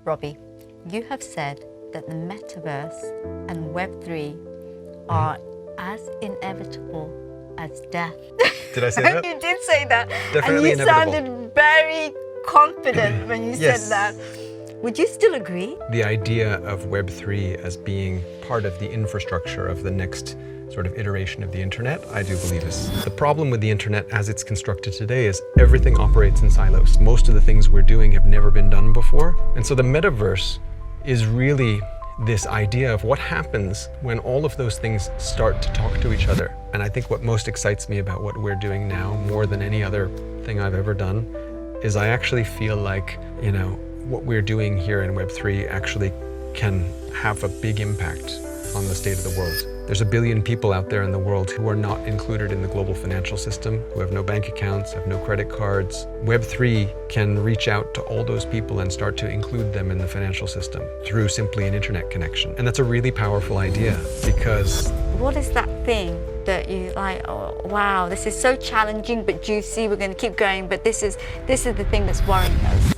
Robbie, you have said that the Metaverse and Web3 are as inevitable as death. Did I say that? You did say that. Definitely and you inevitable. sounded very confident when you Yes. said that. Would you still agree? The idea of Web3 as being part of the infrastructure of the next sort of iteration of the internet, I do believe is. The problem with the internet as it's constructed today is everything operates in silos. Most of the things we're doing have never been done before. And so the metaverse is really this idea of what happens when all of those things start to talk to each other. And I think what most excites me about what we're doing now, more than any other thing I've ever done, is I actually feel like, what we're doing here in Web3 actually can have a big impact on the state of the world. There's 1 billion people out there in the world who are not included in the global financial system, who have no bank accounts, have no credit cards. Web3 can reach out to all those people and start to include them in the financial system through simply an internet connection. And that's a really powerful idea because... What is that thing that you like, oh, wow, this is so challenging but juicy, we're going to keep going, but this is the thing that's worrying us?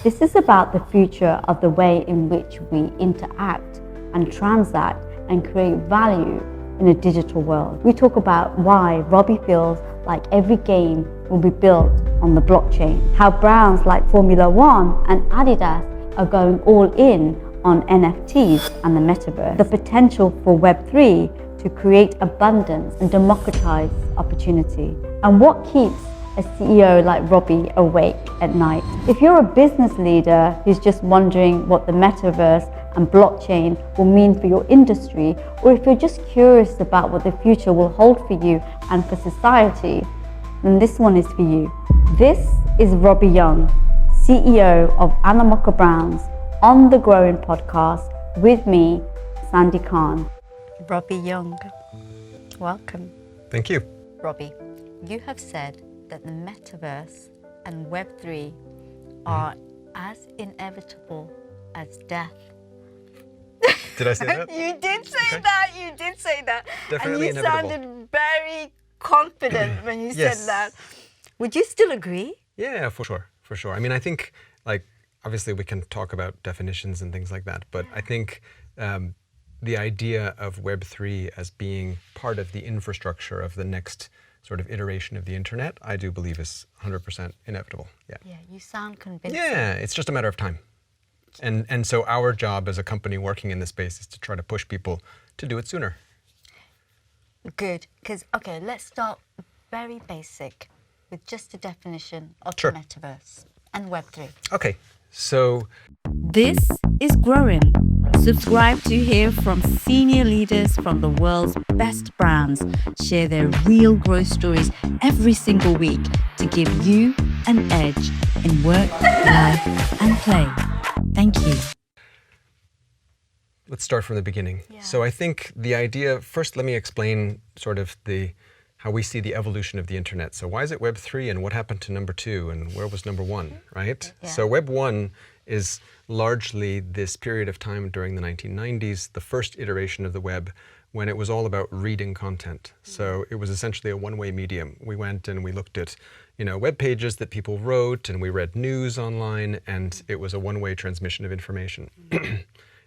This is about the future of the way in which we interact and transact and create value in a digital world. We talk about why ROBBY feels like every game will be built on the blockchain, how brands like Formula One and Adidas are going all in on NFTs and the Metaverse, the potential for Web3 to create abundance and democratize opportunity, and what keeps a CEO like Robbie awake at night. If you're a business leader who's just wondering what the metaverse and blockchain will mean for your industry, or if you're just curious about what the future will hold for you and for society, then this one is for you. This is Robbie Young, CEO of Animoka Brands, on the GROWIN podcast with me, Sandy Khan. Robbie Young, welcome. Thank you. Robbie, you have said that the Metaverse and Web3 are as inevitable as death. Did I say that? You did say Okay. that, you did say that. Definitely and you inevitable. sounded very confident when you Yes. said that. Would you still agree? Yeah, for sure. I mean, I think, obviously we can talk about definitions and things like that, but I think the idea of Web3 as being part of the infrastructure of the next sort of iteration of the internet, I do believe is 100% inevitable. Yeah. Yeah, you sound convincing. Yeah, it's just a matter of time. And so our job as a company working in this space is to try to push people to do it sooner. Good, because, okay, let's start very basic with just a definition of Sure. the Metaverse and Web3. Okay, so This is GROWIN. Subscribe to hear from senior leaders from the world's best brands share their real growth stories every single week to give you an edge in work, life, and play. Thank you. let's start from the beginning. Yeah. So I think the idea, first let me explain sort of how we see the evolution of the internet. So why is it Web3 and what happened to number 2 and where was number 1, right? Yeah. So Web 1 is largely this period of time during the 1990s, the first iteration of the web, when it was all about reading content. So it was essentially a one-way medium. We went and we looked at, web pages that people wrote, and we read news online, and it was a one-way transmission of information.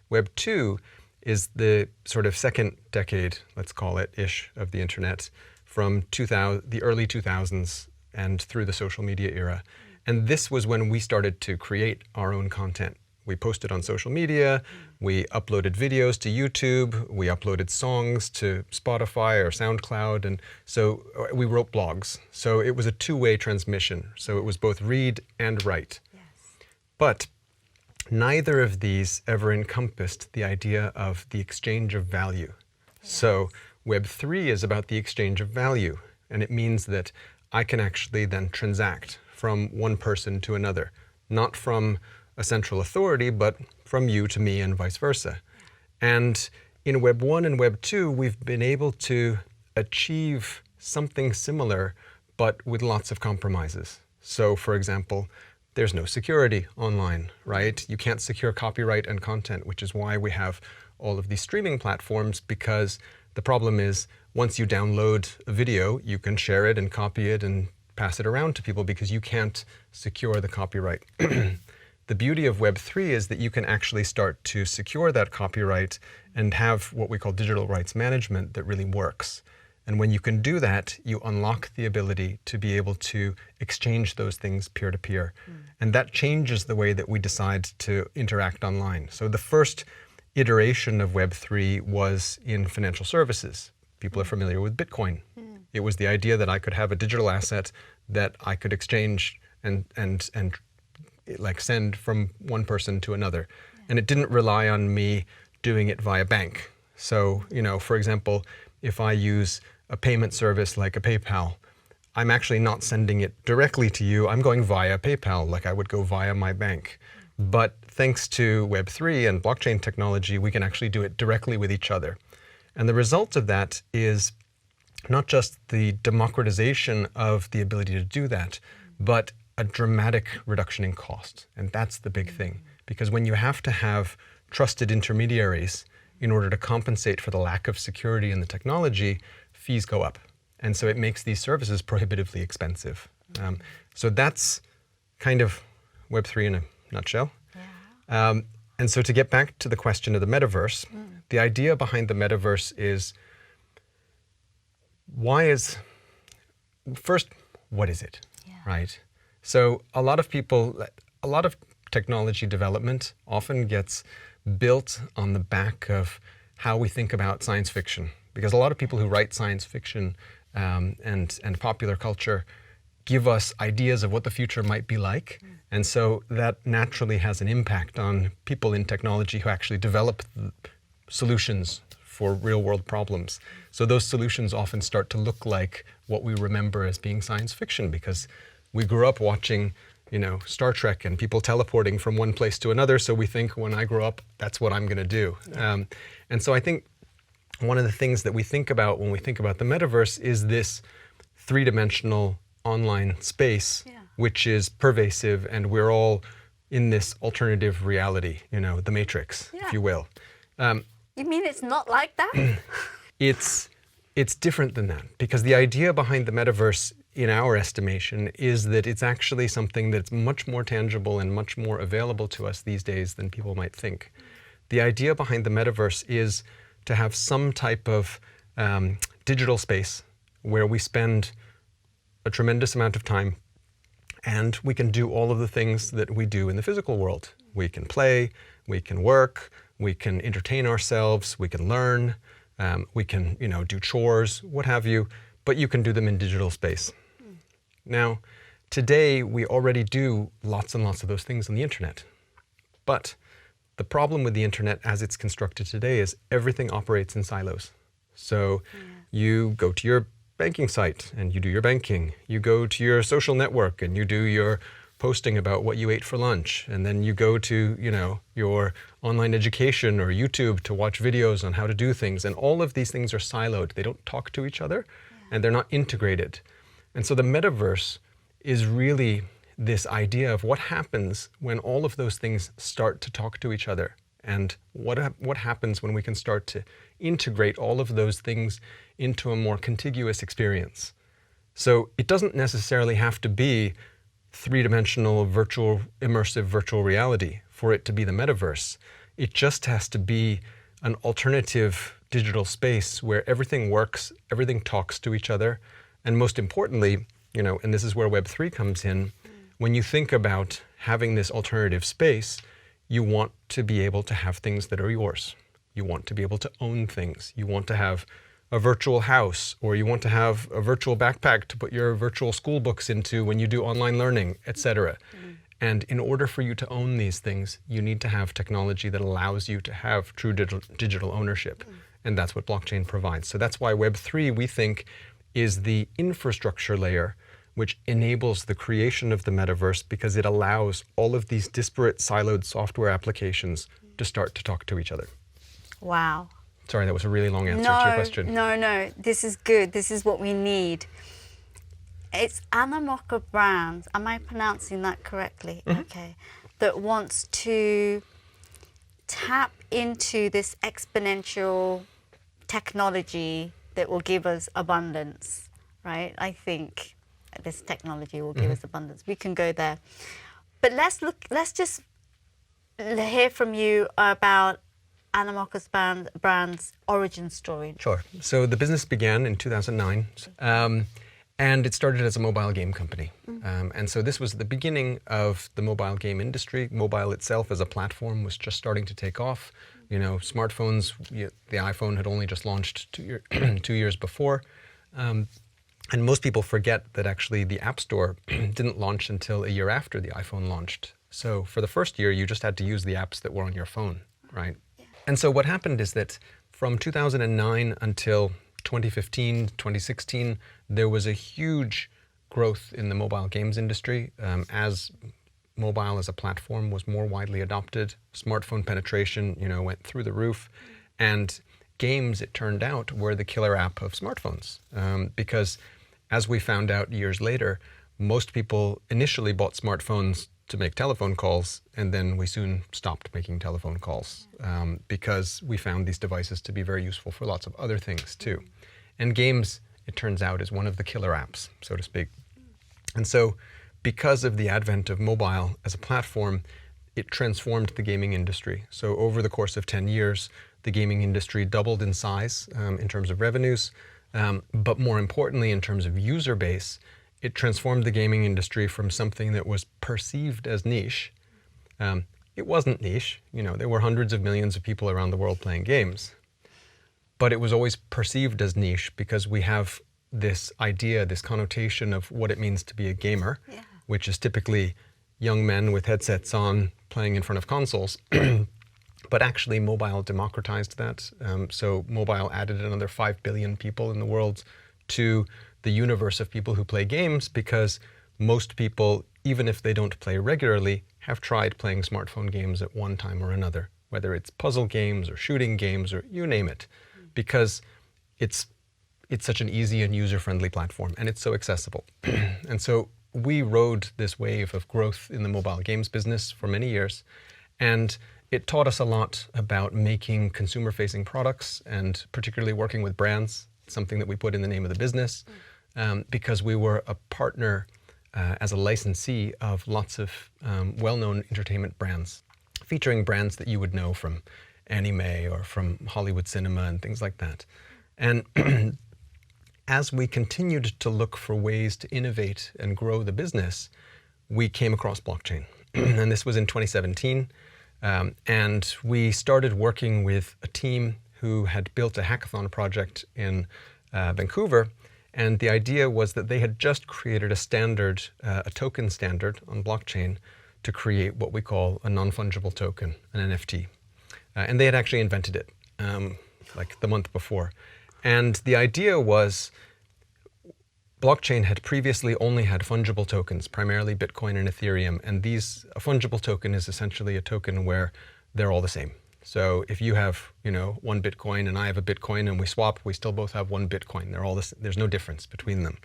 Web 2 is the sort of second decade, let's call it, ish, of the internet, from the early 2000s and through the social media era. And this was when we started to create our own content. We posted on social media, we uploaded videos to YouTube, we uploaded songs to Spotify or SoundCloud, and so we wrote blogs. So it was a two-way transmission. So it was both read and write. Yes. But neither of these ever encompassed the idea of the exchange of value. Yes. So Web 3 is about the exchange of value, and it means that I can actually then transact from one person to another, not from a central authority, but from you to me and vice versa. And in Web 1 and Web 2, we've been able to achieve something similar, but with lots of compromises. So for example, there's no security online, right? You can't secure copyright and content, which is why we have all of these streaming platforms, because the problem is once you download a video, you can share it and copy it and pass it around to people because you can't secure the copyright. The beauty of Web3 is that you can actually start to secure that copyright and have what we call digital rights management that really works. And when you can do that, you unlock the ability to be able to exchange those things peer-to-peer. And that changes the way that we decide to interact online. So the first iteration of Web3 was in financial services. People are familiar with Bitcoin. It was the idea that I could have a digital asset that I could exchange and like send from one person to another. And it didn't rely on me doing it via bank. So, you know, for example, if I use a payment service like a PayPal, I'm actually not sending it directly to you. I'm going via PayPal, like I would go via my bank. But thanks to Web3 and blockchain technology, we can actually do it directly with each other. And the result of that is not just the democratization of the ability to do that, but a dramatic reduction in cost. And that's the big thing. Because when you have to have trusted intermediaries in order to compensate for the lack of security in the technology, fees go up. And so it makes these services prohibitively expensive. So that's kind of Web3 in a nutshell. Yeah. And so to get back to the question of the metaverse, the idea behind the metaverse is, first, what is it, right? So a lot of technology development often gets built on the back of how we think about science fiction. Because a lot of people who write science fiction and popular culture give us ideas of what the future might be like. And so that naturally has an impact on people in technology who actually develop solutions for real world problems. So those solutions often start to look like what we remember as being science fiction, because we grew up watching, you know, Star Trek and people teleporting from one place to another. So we think when I grow up, that's what I'm going to do. And so I think one of the things that we think about when we think about the metaverse is this three-dimensional online space, which is pervasive, and we're all in this alternative reality, you know, the Matrix, if you will. You mean it's not like that? It's different than that, because the idea behind the metaverse, in our estimation, is that it's actually something that's much more tangible and much more available to us these days than people might think. The idea behind the metaverse is to have some type of digital space where we spend a tremendous amount of time and we can do all of the things that we do in the physical world. We can play, we can work, we can entertain ourselves, we can learn, we can, you know, do chores, what have you, but you can do them in digital space. Now, today we already do lots and lots of those things on the internet. But the problem with the internet as it's constructed today is everything operates in silos. So you go to your banking site and you do your banking. You go to your social network and you do your posting about what you ate for lunch. And then you go to, you know, your online education or YouTube to watch videos on how to do things. And all of these things are siloed. They don't talk to each other and they're not integrated. And so the metaverse is really this idea of what happens when all of those things start to talk to each other, and what happens when we can start to integrate all of those things into a more contiguous experience. So it doesn't necessarily have to be three-dimensional immersive virtual reality for it to be the metaverse. It just has to be an alternative digital space where everything works, everything talks to each other, and most importantly, you know, and this is where Web3 comes in, when you think about having this alternative space, you want to be able to have things that are yours. You want to be able to own things. You want to have a virtual house, or you want to have a virtual backpack to put your virtual school books into when you do online learning, etc. And in order for you to own these things, you need to have technology that allows you to have true digital ownership. And that's what blockchain provides. So that's why Web3, we think, is the infrastructure layer which enables the creation of the metaverse, because it allows all of these disparate siloed software applications to start to talk to each other. Wow. Sorry, that was a really long answer to your question. No, this is good. This is what we need. It's Animoka Brands, am I pronouncing that correctly? Okay. That wants to tap into this exponential technology that will give us abundance, right? I think. this technology will give us abundance. We can go there. But let's just hear from you about Animoka Brands' origin story. Sure. So the business began in 2009, and it started as a mobile game company. And so this was the beginning of the mobile game industry. Mobile itself as a platform was just starting to take off. You know, smartphones, the iPhone had only just launched 2 years before. And most people forget that actually the App Store didn't launch until a year after the iPhone launched. So for the first year, you just had to use the apps that were on your phone, right? And so what happened is that from 2009 until 2015, 2016, there was a huge growth in the mobile games industry as mobile as a platform was more widely adopted. Smartphone penetration, went through the roof. And games, it turned out, were the killer app of smartphones. Because as we found out years later, most people initially bought smartphones to make telephone calls, and then we soon stopped making telephone calls because we found these devices to be very useful for lots of other things too. And games, it turns out, is one of the killer apps, so to speak. And so because of the advent of mobile as a platform, it transformed the gaming industry. So over the course of 10 years, the gaming industry doubled in size in terms of revenues, but more importantly, in terms of user base, it transformed the gaming industry from something that was perceived as niche. It wasn't niche. There were hundreds of millions of people around the world playing games, but it was always perceived as niche because we have this idea, this connotation of what it means to be a gamer, which is typically young men with headsets on playing in front of consoles. But actually, mobile democratized that. So mobile added another 5 billion people in the world to the universe of people who play games, because most people, even if they don't play regularly, have tried playing smartphone games at one time or another, whether it's puzzle games or shooting games or you name it, because it's such an easy and user-friendly platform, and it's so accessible. And so we rode this wave of growth in the mobile games business for many years, and it taught us a lot about making consumer-facing products and particularly working with brands, something that we put in the name of the business, because we were a partner as a licensee of lots of well-known entertainment brands, featuring brands that you would know from anime or from Hollywood cinema and things like that. And as we continued to look for ways to innovate and grow the business, we came across blockchain. And this was in 2017. And we started working with a team who had built a hackathon project in Vancouver. And the idea was that they had just created a standard, a token standard on blockchain to create what we call a non-fungible token, an NFT. And they had actually invented it like the month before. And the idea was blockchain had previously only had fungible tokens, primarily Bitcoin and Ethereum. And a fungible token is essentially a token where they're all the same. So if you have, 1 Bitcoin and I have a Bitcoin and we swap, we still both have 1 Bitcoin. They're all there's no difference between them,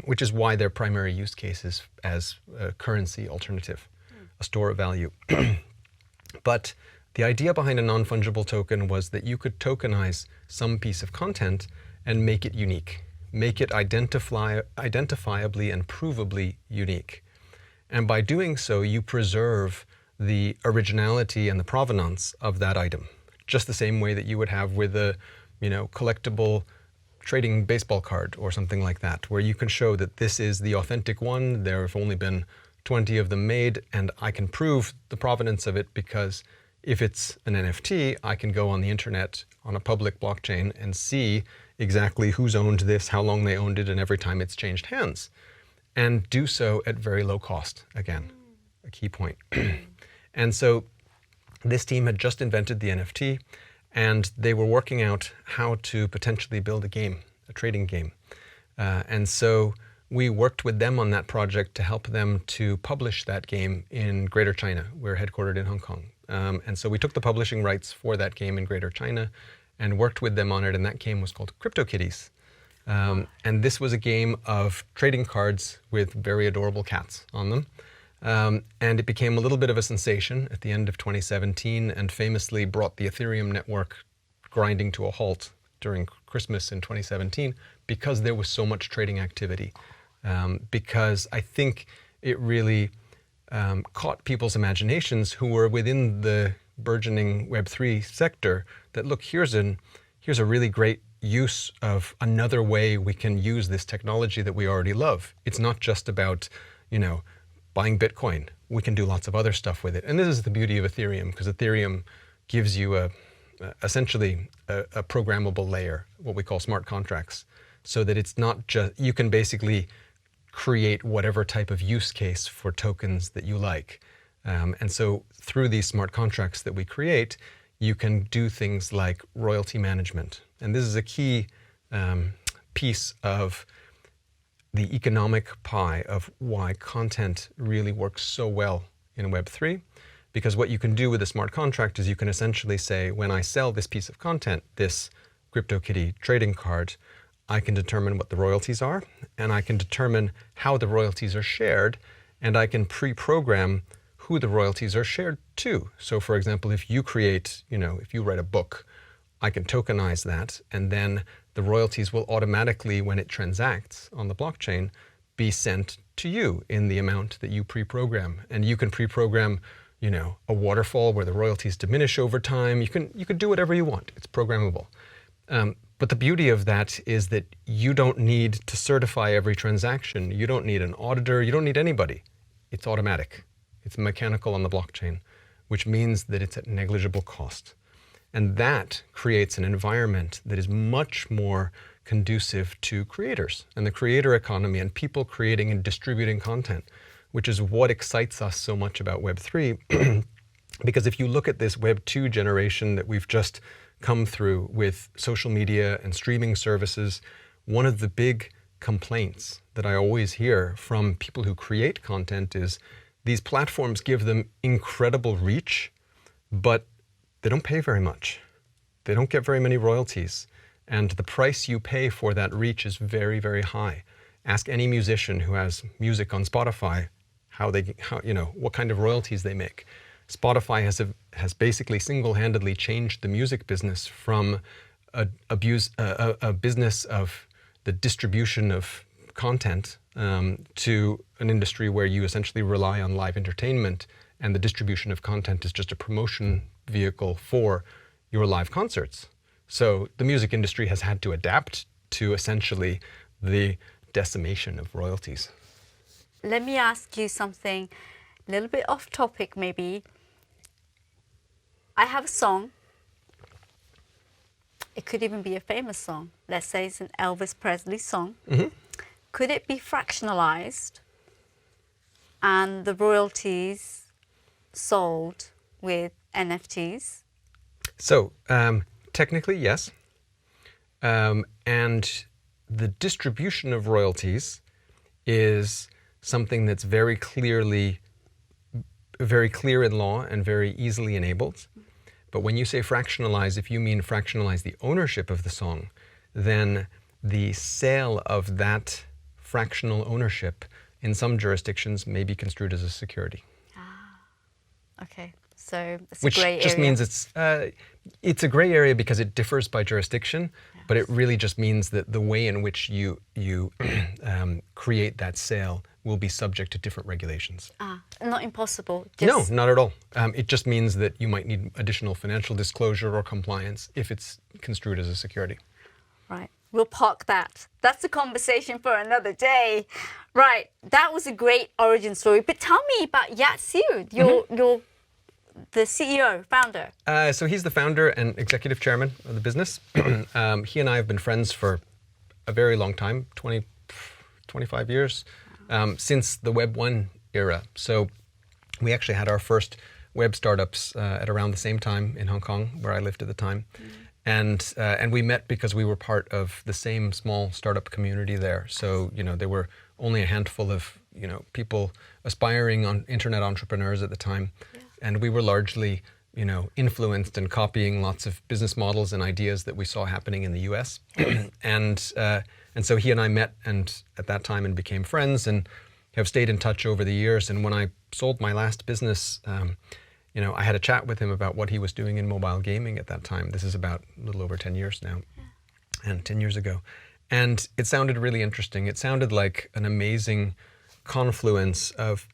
which is why their primary use case is as a currency alternative, a store of value. But the idea behind a non-fungible token was that you could tokenize some piece of content and make it unique, make it identifiably and provably unique. And by doing so, you preserve the originality and the provenance of that item, just the same way that you would have with a, collectible trading baseball card or something like that, where you can show that this is the authentic one. There have only been 20 of them made, and I can prove the provenance of it because if it's an NFT, I can go on the internet on a public blockchain and see exactly who's owned this, how long they owned it, and every time it's changed hands, and do so at very low cost. Again, a key point. And so this team had just invented the NFT, and they were working out how to potentially build a game, a trading game. And so we worked with them on that project to help them to publish that game in Greater China. We're headquartered in Hong Kong. And so we took the publishing rights for that game in Greater China and worked with them on it, and that game was called CryptoKitties. And this was a game of trading cards with very adorable cats on them. And it became a little bit of a sensation at the end of 2017 and famously brought the Ethereum network grinding to a halt during Christmas in 2017 because there was so much trading activity because I think it really caught people's imaginations who were within the burgeoning Web3 sector that, look, here's a really great use of another way we can use this technology that we already love. It's not just about, buying Bitcoin. We can do lots of other stuff with it. And this is the beauty of Ethereum, because Ethereum gives you essentially a programmable layer, what we call smart contracts, so that it's not just, you can basically create whatever type of use case for tokens that you like. And so through these smart contracts that we create, you can do things like royalty management. And this is a key piece of the economic pie of why content really works so well in Web3. Because what you can do with a smart contract is you can essentially say, when I sell this piece of content, this CryptoKitty trading card, I can determine what the royalties are, and I can determine how the royalties are shared, and I can pre-program who the royalties are shared to. So for example, if you create, if you write a book, I can tokenize that, and then the royalties will automatically, when it transacts on the blockchain, be sent to you in the amount that you pre-program. And you can pre-program, a waterfall where the royalties diminish over time. You can do whatever you want. It's programmable. But the beauty of that is that you don't need to certify every transaction. You don't need an auditor. You don't need anybody. It's automatic. It's mechanical on the blockchain, which means that it's at negligible cost. And that creates an environment that is much more conducive to creators and the creator economy and people creating and distributing content, which is what excites us so much about Web3. Because if you look at this Web2 generation that we've just come through with social media and streaming services, one of the big complaints that I always hear from people who create content is these platforms give them incredible reach, but they don't pay very much. They don't get very many royalties. And the price you pay for that reach is very, very high. Ask any musician who has music on Spotify what kind of royalties they make. Spotify has basically single-handedly changed the music business from a business of the distribution of content to an industry where you essentially rely on live entertainment, and the distribution of content is just a promotion vehicle for your live concerts. So the music industry has had to adapt to essentially the decimation of royalties. Let me ask you something a little bit off topic maybe. I have a song. It could even be a famous song. Let's say it's an Elvis Presley song. Mm-hmm. Could it be fractionalized and the royalties sold with NFTs? So technically, yes. And the distribution of royalties is something that's very clear in law and very easily enabled. But when you say fractionalize, if you mean fractionalize the ownership of the song, then the sale of that fractional ownership in some jurisdictions may be construed as a security. Okay, so it's which a gray just area. means it's a gray area because it differs by jurisdiction, yes. But it really just means that the way in which you create that sale will be subject to different regulations. Not impossible. No, not at all. It just means that you might need additional financial disclosure or compliance if it's construed as a security. Right. We'll park that. That's a conversation for another day. Right. That was a great origin story. But tell me about Yatsu, you're the CEO, founder. So he's the founder and executive chairman of the business. He and I have been friends for a very long time, 25 years, since the Web 1 era. So we actually had our first web startups at around the same time in Hong Kong, where I lived at the time. And we met because we were part of the same small startup community there. So, there were only a handful of, people aspiring on internet entrepreneurs at the time. Yeah. And we were largely, influenced and copying lots of business models and ideas that we saw happening in the US. And so he and I met at that time and became friends and have stayed in touch over the years. And when I sold my last business, I had a chat with him about what he was doing in mobile gaming at that time. This is about a little over 10 years now, and 10 years ago. And it sounded really interesting. It sounded like an amazing confluence of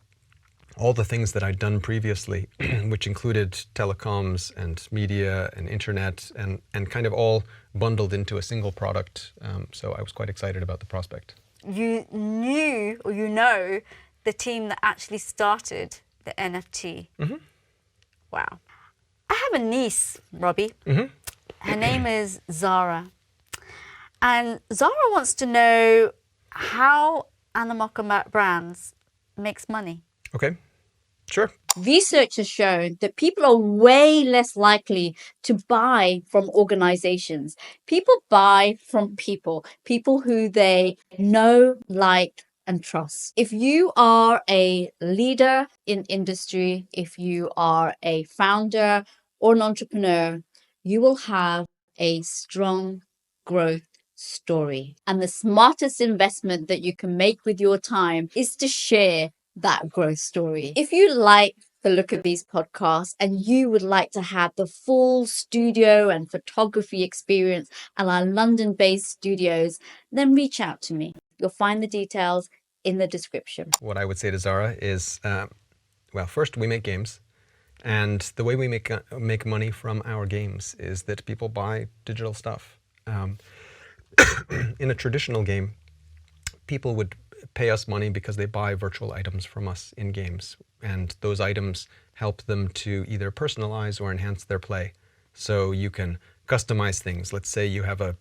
all the things that I'd done previously, which included telecoms and media and internet and kind of all bundled into a single product. So I was quite excited about the prospect. You knew, or you know, the team that actually started the NFT. Wow. I have a niece, Robbie. Her name is Zara. And Zara wants to know how Animoka Brands makes money. Okay, sure. Research has shown that people are way less likely to buy from organizations. People buy from people who they know, like, and trust. If you are a leader in industry, if you are a founder or an entrepreneur, you will have a strong growth story. And the smartest investment that you can make with your time is to share that growth story. If you like the look of these podcasts and you would like to have the full studio and photography experience at our London-based studios, then reach out to me. You'll find the details in the description. What I would say to Zara is, well, first we make games. And the way we make money from our games is that people buy digital stuff. In a traditional game, people would pay us money because they buy virtual items from us in games. And those items help them to either personalize or enhance their play. So you can customize things. Let's say you have a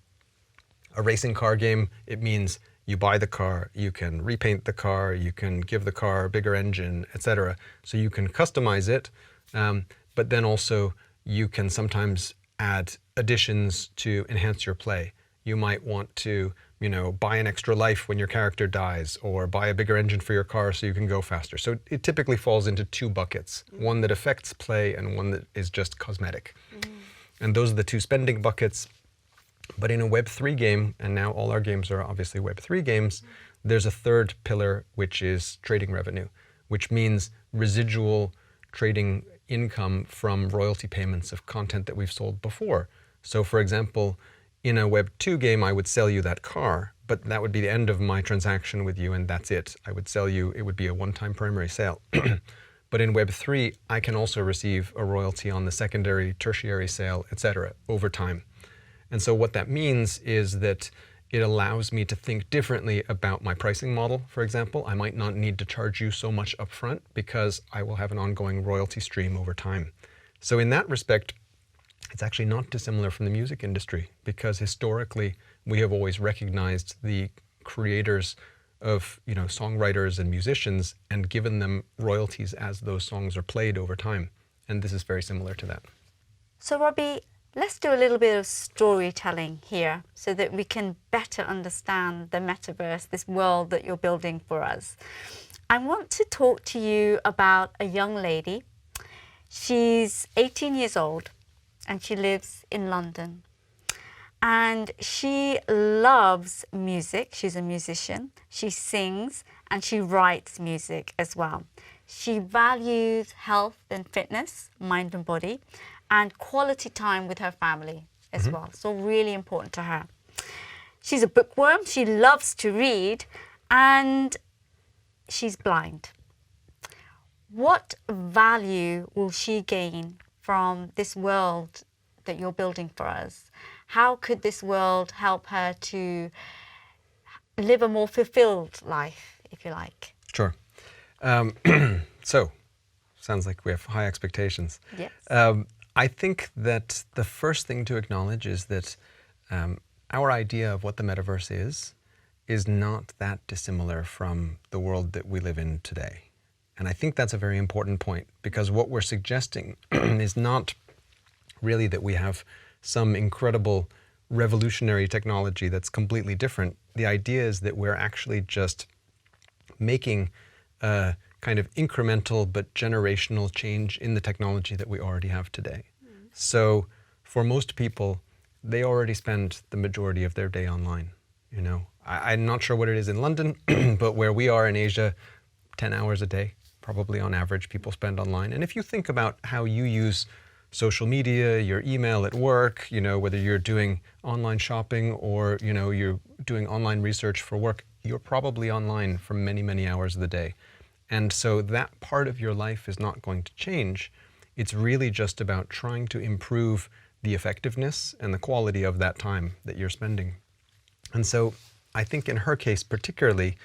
racing car game. It means you buy the car, you can repaint the car, you can give the car a bigger engine, etc. So you can customize it, but then also you can sometimes add additions to enhance your play. You might want to, buy an extra life when your character dies, or buy a bigger engine for your car so you can go faster. So it typically falls into two buckets, one that affects play and one that is just cosmetic. And those are the two spending buckets. But in a Web3 game, and now all our games are obviously Web3 games, there's a third pillar, which is trading revenue, which means residual trading income from royalty payments of content that we've sold before. So for example, in a Web2 game, I would sell you that car, but that would be the end of my transaction with you, and that's it. I would sell you, it would be a one-time primary sale. But in Web3, I can also receive a royalty on the secondary, tertiary sale, etc. over time. And so what that means is that it allows me to think differently about my pricing model, for example. I might not need to charge you so much upfront because I will have an ongoing royalty stream over time. So in that respect, it's actually not dissimilar from the music industry, because historically we have always recognized the creators of songwriters and musicians and given them royalties as those songs are played over time. And this is very similar to that. So Robbie, let's do a little bit of storytelling here so that we can better understand the metaverse, this world that you're building for us. I want to talk to you about a young lady. She's 18 years old and she lives in London. And she loves music. She's a musician. She sings and she writes music as well. She values health and fitness, mind and body, and quality time with her family as well. So really important to her. She's a bookworm. She loves to read and she's blind. What value will she gain from this world that you're building for us? How could this world help her to live a more fulfilled life, if you like? Sure. So, sounds like we have high expectations. Yes. I think that the first thing to acknowledge is that our idea of what the metaverse is not that dissimilar from the world that we live in today. And I think that's a very important point, because what we're suggesting is not really that we have some incredible revolutionary technology that's completely different. The idea is that we're actually just making a kind of incremental but generational change in the technology that we already have today. So for most people, they already spend the majority of their day online. I'm not sure what it is in London, but where we are in Asia, 10 hours a day, probably on average, people spend online. And if you think about how you use social media, your email at work, whether you're doing online shopping or, you're doing online research for work, you're probably online for many, many hours of the day. And so that part of your life is not going to change. It's really just about trying to improve the effectiveness and the quality of that time that you're spending. And so I think in her case particularly,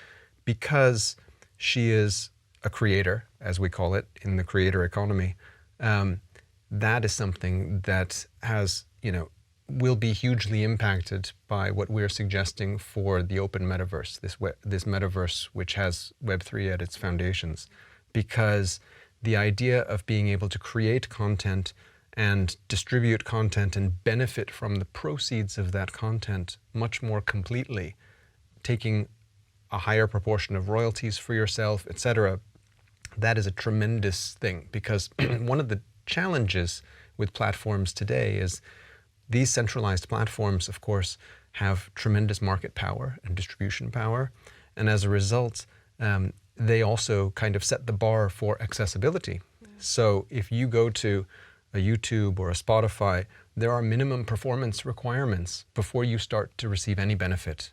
because she is a creator, as we call it in the creator economy, that is something that will be hugely impacted by what we're suggesting for the open metaverse, this metaverse which has Web3 at its foundations. Because the idea of being able to create content and distribute content and benefit from the proceeds of that content much more completely, taking a higher proportion of royalties for yourself, etc., that is a tremendous thing. Because one of the challenges with platforms today is these centralized platforms, of course, have tremendous market power and distribution power. And as a result, they also kind of set the bar for accessibility. So if you go to a YouTube or a Spotify, there are minimum performance requirements before you start to receive any benefit.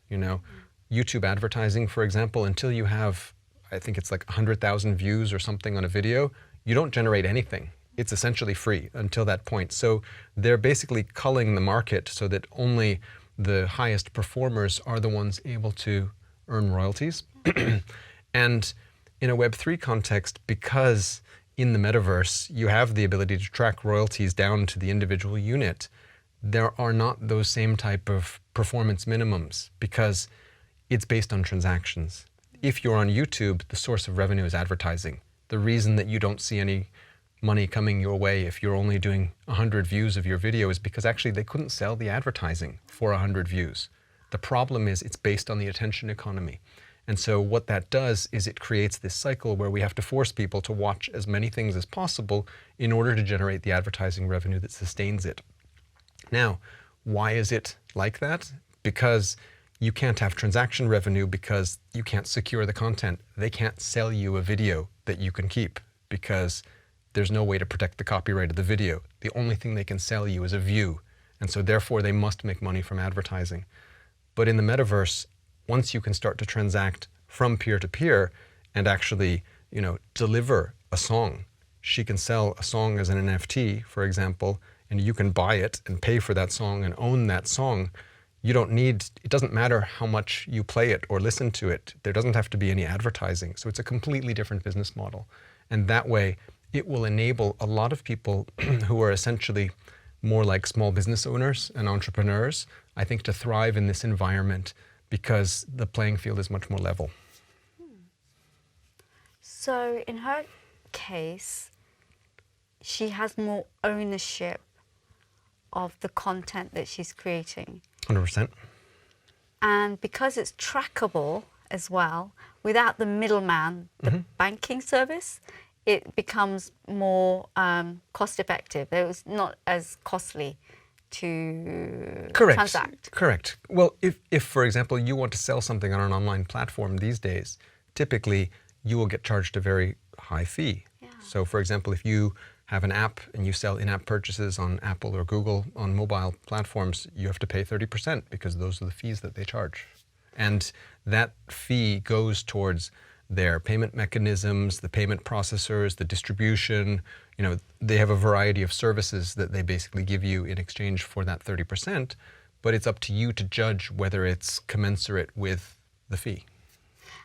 YouTube advertising, for example, until you have, I think it's like 100,000 views or something on a video, you don't generate anything. It's essentially free until that point. So they're basically culling the market so that only the highest performers are the ones able to earn royalties. And in a Web3 context, because in the metaverse, you have the ability to track royalties down to the individual unit, there are not those same type of performance minimums because it's based on transactions. If you're on YouTube, the source of revenue is advertising. The reason that you don't see any money coming your way if you're only doing 100 views of your video is because actually they couldn't sell the advertising for 100 views. The problem is it's based on the attention economy. And so what that does is it creates this cycle where we have to force people to watch as many things as possible in order to generate the advertising revenue that sustains it. Now, why is it like that? Because you can't have transaction revenue because you can't secure the content. They can't sell you a video that you can keep because there's no way to protect the copyright of the video. The only thing they can sell you is a view. And so therefore they must make money from advertising. But in the metaverse, once you can start to transact from peer to peer and actually, deliver a song, she can sell a song as an NFT, for example, and you can buy it and pay for that song and own that song. It doesn't matter how much you play it or listen to it. There doesn't have to be any advertising. So it's a completely different business model. And that way, it will enable a lot of people who are essentially more like small business owners and entrepreneurs, I think, to thrive in this environment because the playing field is much more level. So in her case, she has more ownership of the content that she's creating. 100%. And because it's trackable as well, without the middleman, the banking service, it becomes more cost effective. It was not as costly to transact. Correct. Well, if, for example, you want to sell something on an online platform these days, typically you will get charged a very high fee. Yeah. So, for example, if you have an app and you sell in-app purchases on Apple or Google on mobile platforms, you have to pay 30% because those are the fees that they charge. And that fee goes towards their payment mechanisms, the payment processors, the distribution. They have a variety of services that they basically give you in exchange for that 30%, but it's up to you to judge whether it's commensurate with the fee.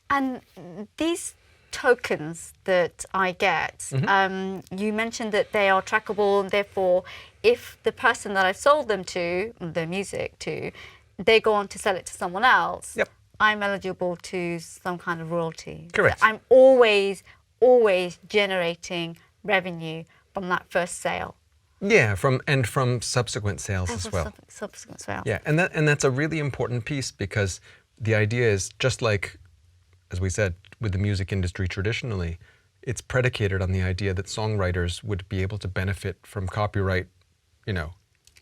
And these tokens that I get, you mentioned that they are trackable, and therefore if the person that I sold them to, the music to, they go on to sell it to someone else, Yep. I'm eligible to some kind of royalty. Correct. So I'm always generating revenue from that first sale. Yeah, from subsequent sales as well. Subsequent sales. Yeah, and that's a really important piece because the idea is just like, as we said, with the music industry traditionally, it's predicated on the idea that songwriters would be able to benefit from copyright,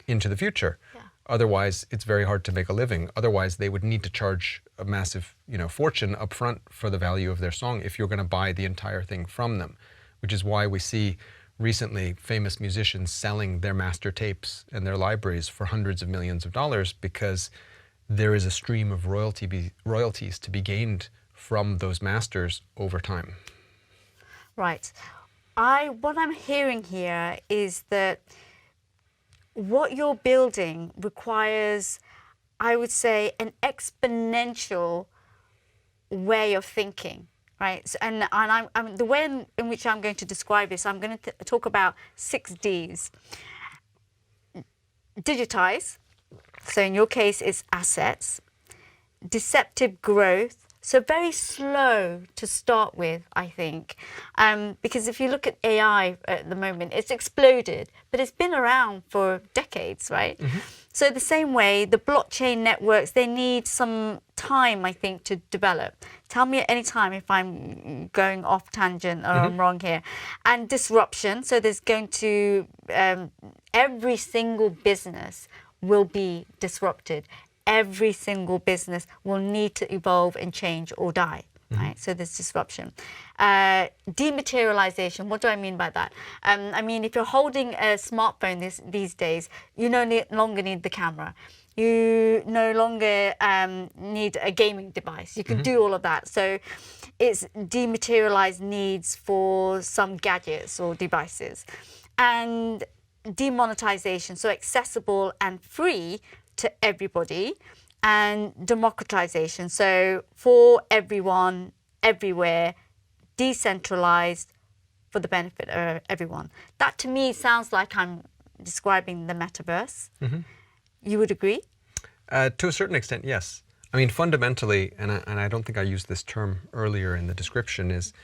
into the future. Yeah. Otherwise, it's very hard to make a living. Otherwise, they would need to charge a massive, fortune upfront for the value of their song if you're going to buy the entire thing from them, which is why we see recently famous musicians selling their master tapes and their libraries for hundreds of millions of dollars because there is a stream of royalties to be gained from those masters over time. Right. What I'm hearing here is that what you're building requires, I would say, an exponential way of thinking, right? So, and I'm the way in which I'm going to describe this, I'm going to talk about 6 Ds. Digitize. So in your case, it's assets. Deceptive growth. So very slow to start with, I think, because if you look at AI at the moment, it's exploded, but it's been around for decades, right? Mm-hmm. So the same way, the blockchain networks, they need some time, I think, to develop. Tell me at any time if I'm going off tangent or I'm wrong here. And disruption, so there's going to, every single business will be disrupted. Every single business will need to evolve and change or die, right? So there's disruption. Dematerialization, what do I mean by that? I mean, if you're holding a smartphone these days, you no longer need the camera. You no longer need a gaming device. You can do all of that. So it's dematerialized needs for some gadgets or devices. And demonetization, so accessible and free to everybody, and democratization, so for everyone, everywhere, decentralized for the benefit of everyone. That to me sounds like I'm describing the metaverse. You would agree? To a certain extent, yes. I mean, fundamentally, and I don't think I used this term earlier in the description, is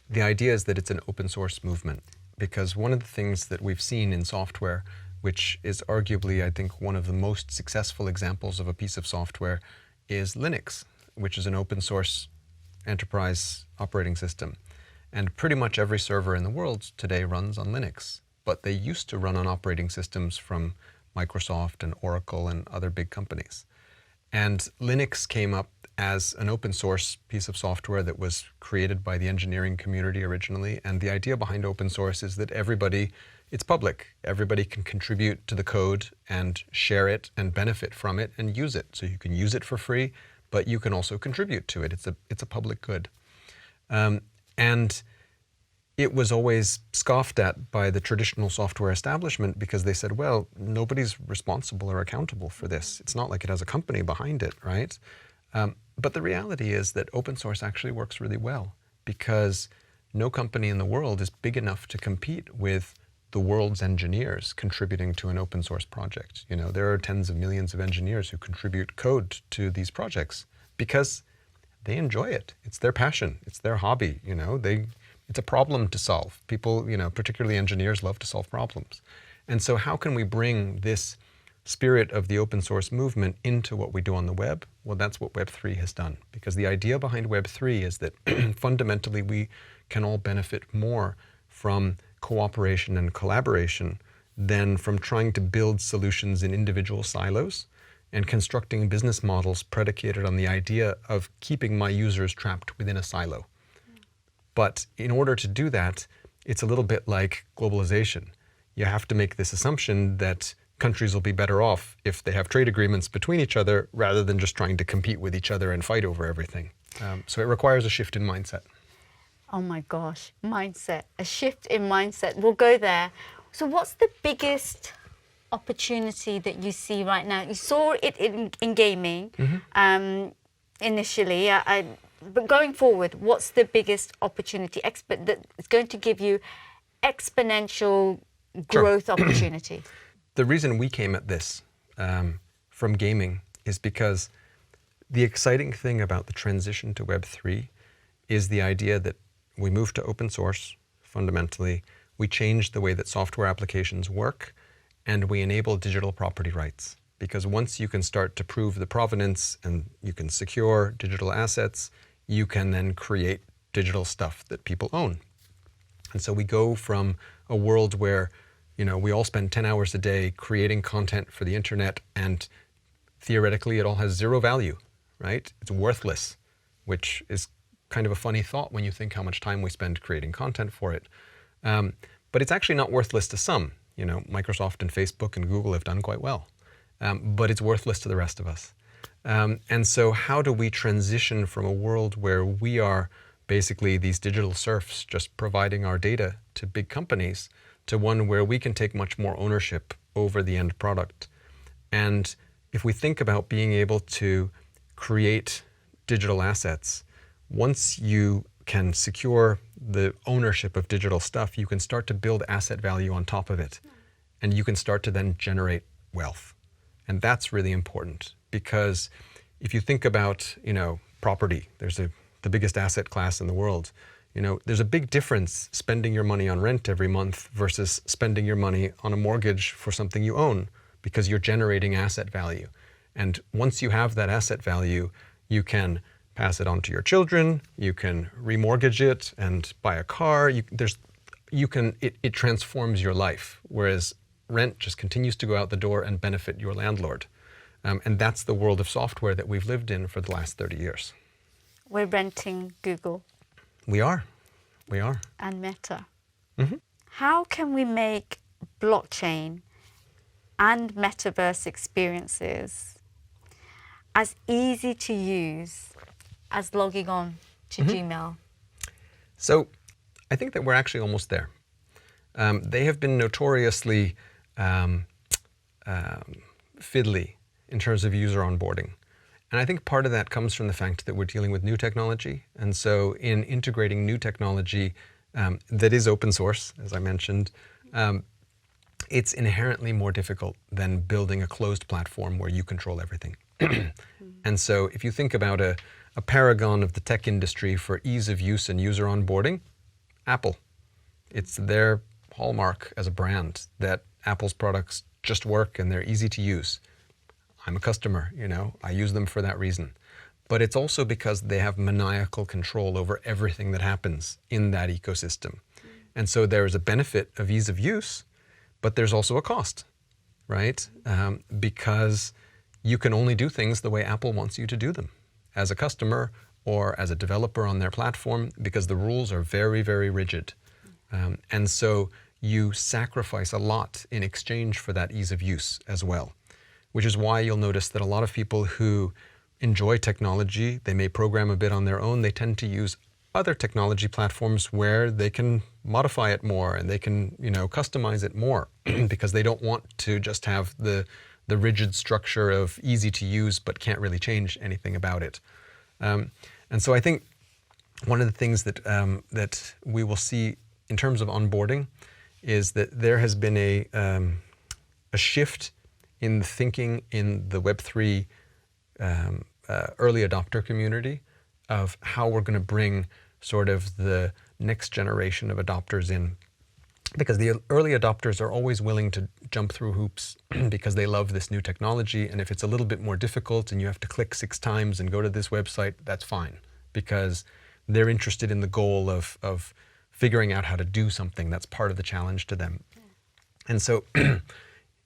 the idea is that it's an open source movement, because one of the things that we've seen in software, which is arguably, I think, one of the most successful examples of a piece of software, is Linux, which is an open source enterprise operating system. And pretty much every server in the world today runs on Linux, but they used to run on operating systems from Microsoft and Oracle and other big companies. And Linux came up as an open source piece of software that was created by the engineering community originally. And the idea behind open source is that it's public. Everybody can contribute to the code and share it and benefit from it and use it. So you can use it for free, but you can also contribute to it. It's a public good. And it was always scoffed at by the traditional software establishment because they said, well, nobody's responsible or accountable for this. It's not like it has a company behind it, right? But the reality is that open source actually works really well because no company in the world is big enough to compete with the world's engineers contributing to an open source project. You know, there are tens of millions of engineers who contribute code to these projects because they enjoy it. It's their passion. It's their hobby. You know, it's a problem to solve. People, you know, particularly engineers, love to solve problems. And so how can we bring this spirit of the open source movement into what we do on the web? Well, that's what Web3 has done, because the idea behind Web3 is that fundamentally we can all benefit more from cooperation and collaboration than from trying to build solutions in individual silos and constructing business models predicated on the idea of keeping my users trapped within a silo. But in order to do that, it's a little bit like globalization. You have to make this assumption that countries will be better off if they have trade agreements between each other rather than just trying to compete with each other and fight over everything. So it requires a shift in mindset. Oh my gosh, mindset, a shift in mindset. We'll go there. So what's the biggest opportunity that you see right now? You saw it in gaming initially, but going forward, what's the biggest opportunity that's going to give you exponential growth opportunity? The reason we came at this from gaming is because the exciting thing about the transition to Web3 is the idea that we moved to open source, fundamentally. We changed the way that software applications work, and we enable digital property rights. Because once you can start to prove the provenance and you can secure digital assets, you can then create digital stuff that people own. And so we go from a world where, you know, we all spend 10 hours a day creating content for the internet, and theoretically it all has zero value, right? It's worthless, which is kind of a funny thought when you think how much time we spend creating content for it. but it's actually not worthless to some. You know, Microsoft and Facebook and Google have done quite well, but it's worthless to the rest of us. And so how do we transition from a world where we are basically these digital serfs just providing our data to big companies to one where we can take much more ownership over the end product? And if we think about being able to create digital assets, once you can secure the ownership of digital stuff, you can start to build asset value on top of it. And you can start to then generate wealth. And that's really important, because if you think about, you know, property, there's the biggest asset class in the world. You know, there's a big difference spending your money on rent every month versus spending your money on a mortgage for something you own, because you're generating asset value. And once you have that asset value, you can pass it on to your children, you can remortgage it and buy a car. It transforms your life, whereas rent just continues to go out the door and benefit your landlord. And that's the world of software that we've lived in for the last 30 years. We're renting Google. We are. And Meta. Mm-hmm. How can we make blockchain and metaverse experiences as easy to use as logging on to Gmail? So I think that we're actually almost there. They have been notoriously fiddly in terms of user onboarding. And I think part of that comes from the fact that we're dealing with new technology. And so in integrating new technology that is open source, as I mentioned, it's inherently more difficult than building a closed platform where you control everything. And so if you think about a paragon of the tech industry for ease of use and user onboarding, Apple. It's their hallmark as a brand that Apple's products just work and they're easy to use. I'm a customer, you know, I use them for that reason. But it's also because they have maniacal control over everything that happens in that ecosystem. And so there is a benefit of ease of use, but there's also a cost, right? Because you can only do things the way Apple wants you to do them as a customer or as a developer on their platform, because the rules are very, very rigid. And so you sacrifice a lot in exchange for that ease of use as well, which is why you'll notice that a lot of people who enjoy technology, they may program a bit on their own, they tend to use other technology platforms where they can modify it more and they can, you know, customize it more because they don't want to just have the rigid structure of easy to use but can't really change anything about it. And so I think one of the things that that we will see in terms of onboarding is that there has been a shift in the thinking in the Web3 early adopter community of how we're going to bring sort of the next generation of adopters in. Because the early adopters are always willing to jump through hoops because they love this new technology. And if it's a little bit more difficult and you have to click 6 times and go to this website, that's fine. Because they're interested in the goal of figuring out how to do something that's part of the challenge to them. And so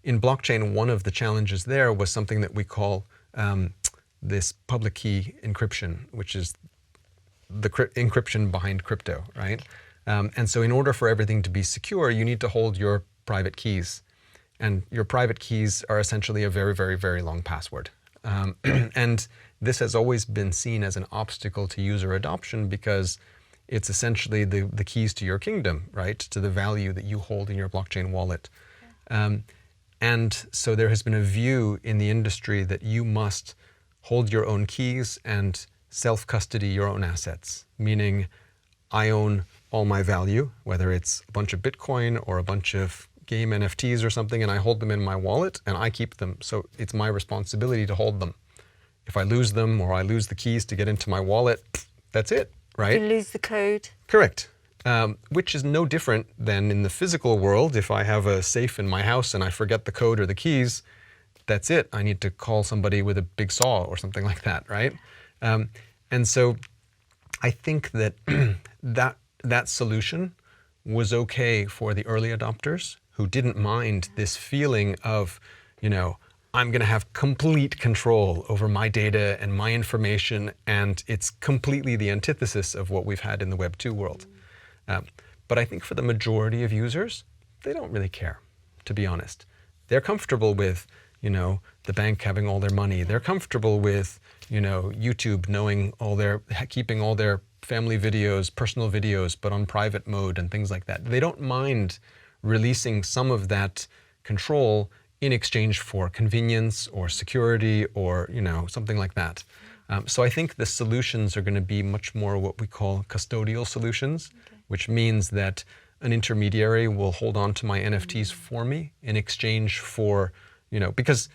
in blockchain, one of the challenges there was something that we call this public key encryption, which is the encryption behind crypto, right? And so in order for everything to be secure, you need to hold your private keys. And your private keys are essentially a very, very, very long password. And this has always been seen as an obstacle to user adoption because it's essentially the keys to your kingdom, right? To the value that you hold in your blockchain wallet. And so there has been a view in the industry that you must hold your own keys and self-custody your own assets, meaning I own all my value, whether it's a bunch of Bitcoin or a bunch of game NFTs or something, and I hold them in my wallet and I keep them. So it's my responsibility to hold them. If I lose them or I lose the keys to get into my wallet, that's it, right? You lose the code. Correct. Which is no different than in the physical world. If I have a safe in my house and I forget the code or the keys, that's it. I need to call somebody with a big saw or something like that, right? And so I think that that solution was okay for the early adopters who didn't mind this feeling of, you know, I'm going to have complete control over my data and my information, and it's completely the antithesis of what we've had in the Web 2 world. But I think for the majority of users, they don't really care, to be honest. They're comfortable with, you know, the bank having all their money. They're comfortable with, you know, YouTube knowing keeping all their family videos, personal videos, but on private mode and things like that. They don't mind releasing some of that control in exchange for convenience or security or, you know, something like that. So I think the solutions are going to be much more what we call custodial solutions, which means that an intermediary will hold on to my NFTs for me in exchange for, you know, because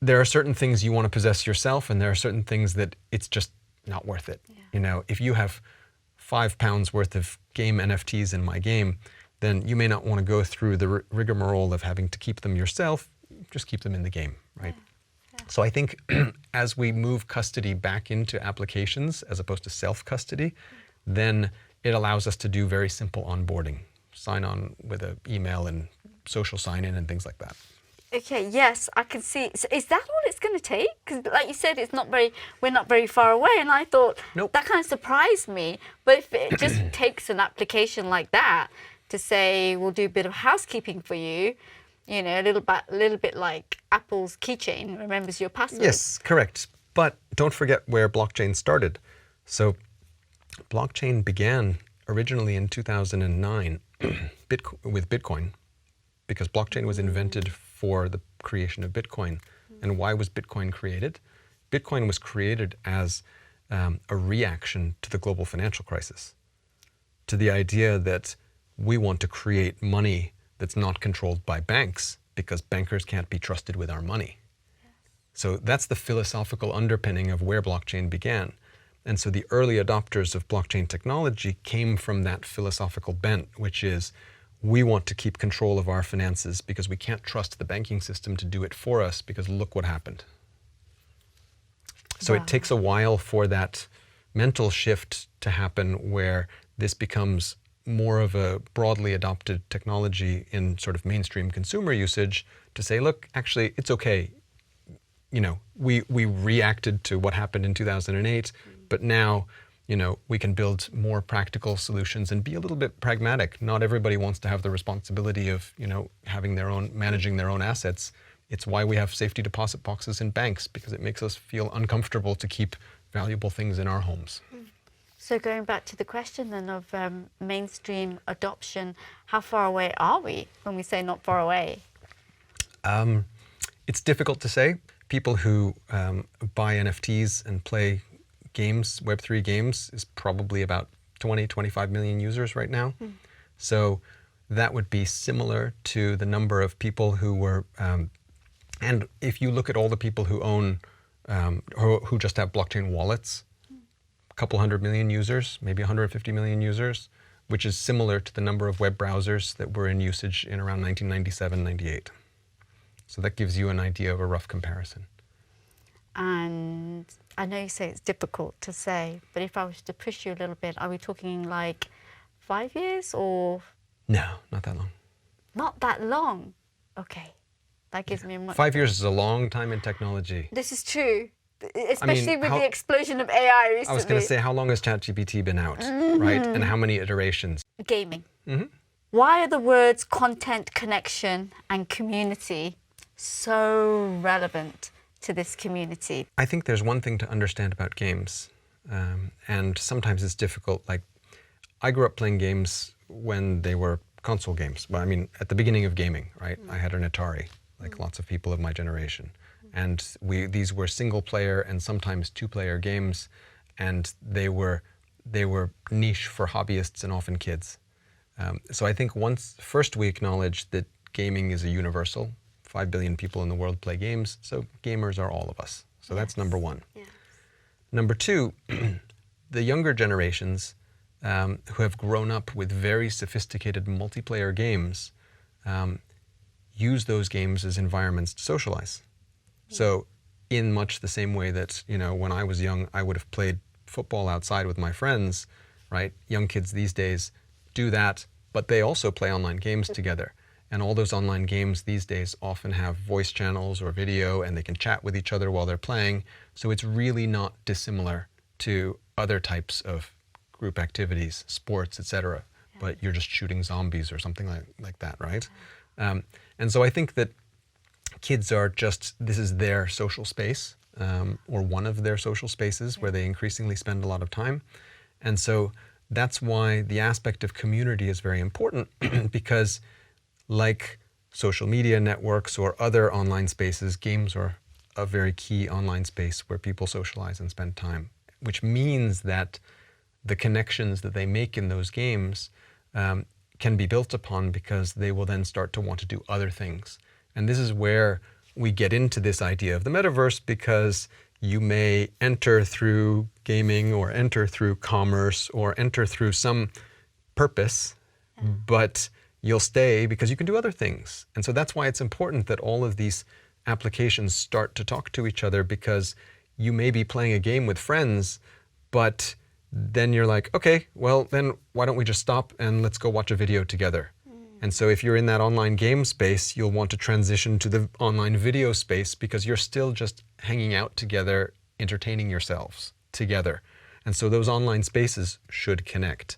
there are certain things you want to possess yourself and there are certain things that it's just not worth it. You know, if you have £5 worth of game NFTs in my game, then you may not want to go through the rigmarole of having to keep them yourself, just keep them in the game, right? So I think as we move custody back into applications as opposed to self-custody, then it allows us to do very simple onboarding, sign on with an email and social sign-in and things like that. Okay, yes, I can see. So is that all it's going to take? Because like you said, we're not very far away. And I thought that kind of surprised me. But if it just takes an application like that to say, we'll do a bit of housekeeping for you, you know, a little bit like Apple's keychain remembers your password. Yes, correct. But don't forget where blockchain started. So blockchain began originally in 2009 with Bitcoin, because blockchain was invented for the creation of Bitcoin. And why was Bitcoin created? Bitcoin was created as a reaction to the global financial crisis, to the idea that we want to create money that's not controlled by banks because bankers can't be trusted with our money. So that's the philosophical underpinning of where blockchain began. And so the early adopters of blockchain technology came from that philosophical bent, which is we want to keep control of our finances because we can't trust the banking system to do it for us because look what happened. So it takes a while for that mental shift to happen where this becomes more of a broadly adopted technology in sort of mainstream consumer usage to say, look, actually, it's okay. You know, we reacted to what happened in 2008, but now, you know, we can build more practical solutions and be a little bit pragmatic. Not everybody wants to have the responsibility of, you know, managing their own assets. It's why we have safety deposit boxes in banks, because it makes us feel uncomfortable to keep valuable things in our homes. So going back to the question then of mainstream adoption, how far away are we when we say not far away? It's difficult to say. People who buy NFTs and play games, Web3 games, is probably about 25 million users right now. So that would be similar to the number of people who were, and if you look at all the people who own, who just have blockchain wallets, a couple 100 million users, maybe 150 million users, which is similar to the number of web browsers that were in usage in around 1997, 98. So that gives you an idea of a rough comparison. And I know you say it's difficult to say, but if I was to push you a little bit, are we talking like 5 years or? No, not that long. Not that long? Okay. That gives me a much... 5 years is a long time in technology. This is true. Especially with the explosion of AI recently. I was going to say, how long has ChatGPT been out, right? And how many iterations? Gaming. Why are the words content, connection, and community so relevant to this community? I think there's one thing to understand about games, and sometimes it's difficult. Like, I grew up playing games when they were console games. Well, I mean, at the beginning of gaming, right? I had an Atari, like lots of people of my generation. And these were single-player and sometimes two-player games, and they were niche for hobbyists and often kids. So I think first we acknowledge that gaming is a universal. 5 billion people in the world play games, so gamers are all of us. So that's number one. Yeah. Number two, the younger generations who have grown up with very sophisticated multiplayer games use those games as environments to socialize. So in much the same way that, you know, when I was young, I would have played football outside with my friends, right? Young kids these days do that, but they also play online games together. And all those online games these days often have voice channels or video, and they can chat with each other while they're playing. So it's really not dissimilar to other types of group activities, sports, etc. but you're just shooting zombies or something like that, right? And so I think that kids are just, this is their social space, or one of their social spaces where they increasingly spend a lot of time. And so that's why the aspect of community is very important because like social media networks or other online spaces, games are a very key online space where people socialize and spend time, which means that the connections that they make in those games can be built upon because they will then start to want to do other things. And this is where we get into this idea of the metaverse, because you may enter through gaming or enter through commerce or enter through some purpose, but you'll stay because you can do other things. And so that's why it's important that all of these applications start to talk to each other, because you may be playing a game with friends, but then you're like, okay, well then why don't we just stop and let's go watch a video together. And so if you're in that online game space, you'll want to transition to the online video space because you're still just hanging out together, entertaining yourselves together. And so those online spaces should connect.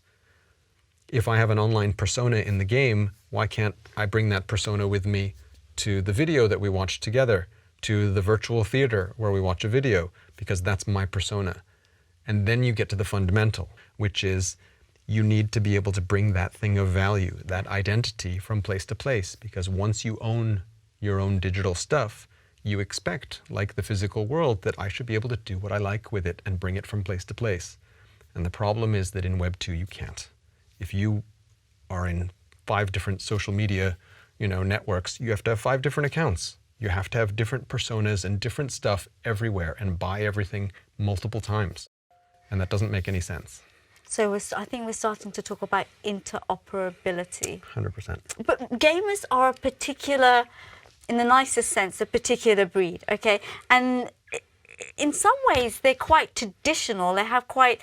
If I have an online persona in the game, why can't I bring that persona with me to the video that we watch together, to the virtual theater where we watch a video, because that's my persona. And then you get to the fundamental, which is you need to be able to bring that thing of value, that identity from place to place, because once you own your own digital stuff, you expect, like the physical world, that I should be able to do what I like with it and bring it from place to place. And the problem is that in Web 2, you can't. If you are in 5 different social media, networks, you have to have 5 different accounts. You have to have different personas and different stuff everywhere and buy everything multiple times. And that doesn't make any sense. So I think we're starting to talk about interoperability. 100%. But gamers are a particular, in the nicest sense, a particular breed, okay? And in some ways, they're quite traditional. They have quite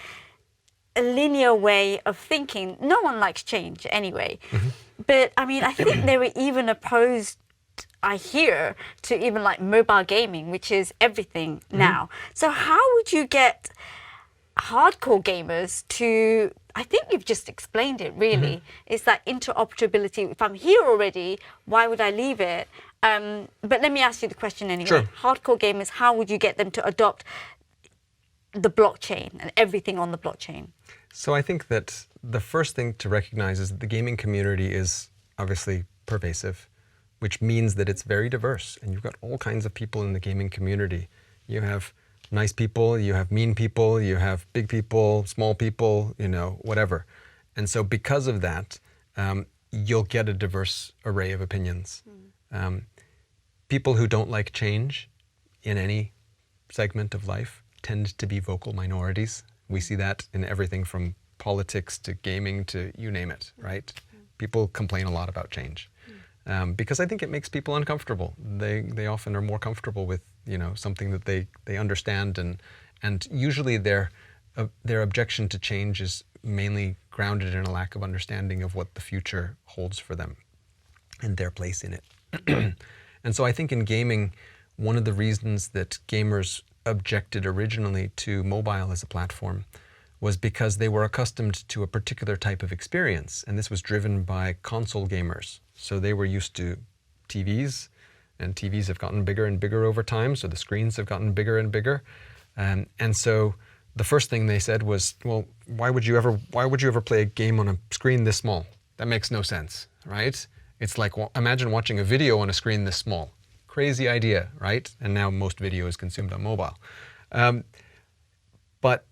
a linear way of thinking. No one likes change anyway. But I mean, I think they were even opposed, I hear, to even like mobile gaming, which is everything now. So how would you get hardcore gamers to, I think you've just explained it really, it's that interoperability. If I'm here already, why would I leave it? But let me ask you the question anyway. Sure. Hardcore gamers, how would you get them to adopt the blockchain and everything on the blockchain? So I think that the first thing to recognize is that the gaming community is obviously pervasive, which means that it's very diverse. And you've got all kinds of people in the gaming community. You have nice people, you have mean people, you have big people, small people, whatever. And so because of that, you'll get a diverse array of opinions. People who don't like change in any segment of life tend to be vocal minorities. We see that in everything from politics to gaming to you name it, right? People complain a lot about change because I think it makes people uncomfortable. They often are more comfortable with something that they understand, and usually their objection to change is mainly grounded in a lack of understanding of what the future holds for them and their place in it. And so I think in gaming, one of the reasons that gamers objected originally to mobile as a platform was because they were accustomed to a particular type of experience, and this was driven by console gamers. So they were used to TVs, and TVs have gotten bigger and bigger over time, so the screens have gotten bigger and bigger. And so the first thing they said was, well, why would you ever play a game on a screen this small? That makes no sense, right? It's like, well, imagine watching a video on a screen this small. Crazy idea, right? And now most video is consumed on mobile. But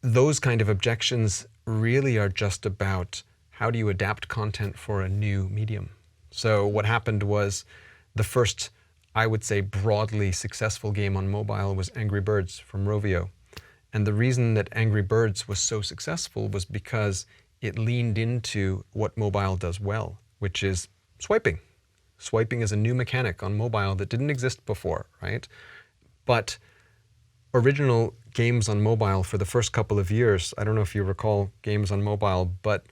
those kind of objections really are just about how do you adapt content for a new medium. So what happened was the first, I would say, broadly successful game on mobile was Angry Birds from Rovio. And the reason that Angry Birds was so successful was because it leaned into what mobile does well, which is swiping. Swiping is a new mechanic on mobile that didn't exist before, right? But original games on mobile for the first couple of years, I don't know if you recall games on mobile, but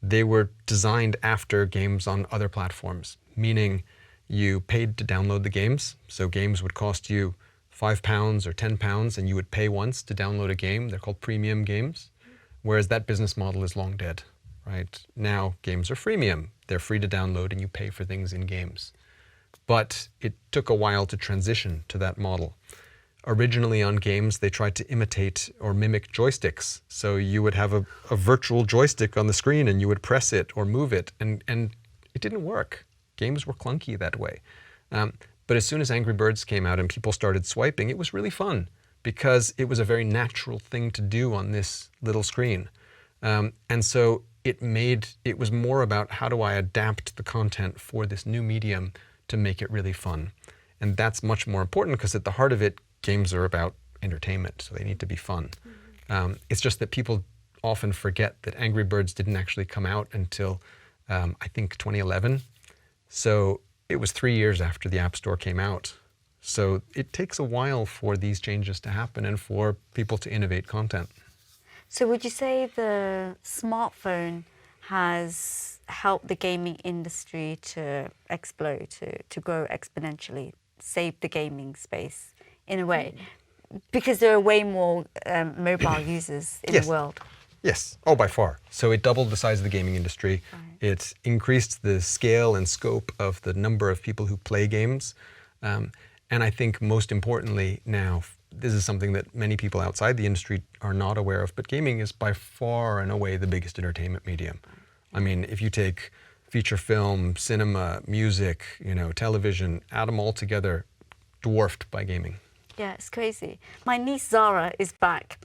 they were designed after games on other platforms, meaning you paid to download the games. So games would cost you £5 or £10, and you would pay once to download a game. They're called premium games, whereas that business model is long dead. right? Now games are freemium. They're free to download and you pay for things in games. But it took a while to transition to that model. Originally on games, they tried to imitate or mimic joysticks. So you would have a virtual joystick on the screen and you would press it or move it, and it didn't work. Games were clunky that way. But as soon as Angry Birds came out and people started swiping, it was really fun because it was a very natural thing to do on this little screen. And so it was more about how do I adapt the content for this new medium to make it really fun. And that's much more important because at the heart of it, games are about entertainment, so they need to be fun. It's just that people often forget that Angry Birds didn't actually come out until, I think, 2011. So it was 3 years after the App Store came out. So it takes a while for these changes to happen and for people to innovate content. So would you say the smartphone has helped the gaming industry to explode, to grow exponentially, save the gaming space in a way? Because there are way more mobile users in Yes. the world. Yes, oh, by far. So it doubled the size of the gaming industry. Right. It increased the scale and scope of the number of people who play games. And I think most importantly now, this is something that many people outside the industry are not aware of, but gaming is by far and away the biggest entertainment medium. I mean, if you take feature film, cinema, music, television, add them all together, dwarfed by gaming. Yeah, it's crazy. My niece Zara is back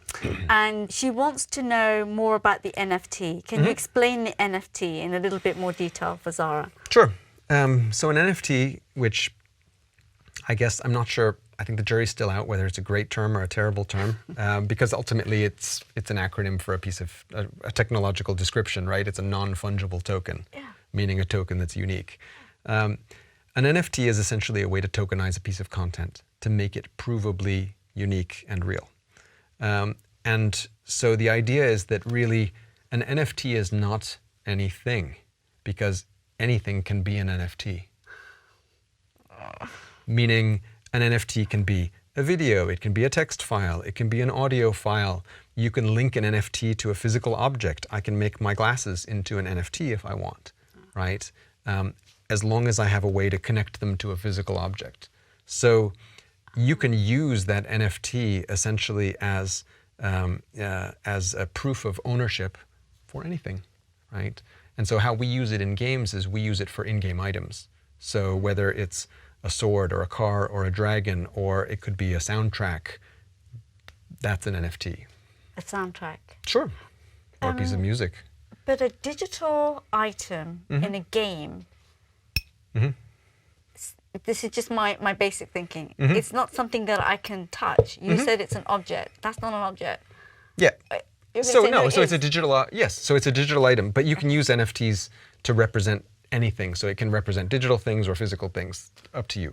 and she wants to know more about the NFT. Can you explain the NFT in a little bit more detail for Zara? Sure. So an NFT, which I guess I'm not sure, I think the jury's still out whether it's a great term or a terrible term, because ultimately it's an acronym for a piece of a technological description, right? It's a non-fungible token, meaning a token that's unique. An NFT is essentially a way to tokenize a piece of content to make it provably unique and real. And so the idea is that really an NFT is not anything, because anything can be an NFT. Meaning an NFT can be a video, it can be a text file, it can be an audio file. You can link an NFT to a physical object. I can make my glasses into an NFT if I want, right? As long as I have a way to connect them to a physical object. So you can use that NFT essentially as a proof of ownership for anything, right? And so how we use it in games is we use it for in-game items. So whether it's a sword or a car or a dragon, or it could be a soundtrack, that's an NFT. A soundtrack. Sure. Or a piece of music. But a digital item in a game, this is just my basic thinking. It's not something that I can touch. You said it's an object. That's not an object. Yeah. So it's a digital, yes, so it's a digital item, but you can use NFTs to represent anything. So it can represent digital things or physical things, up to you.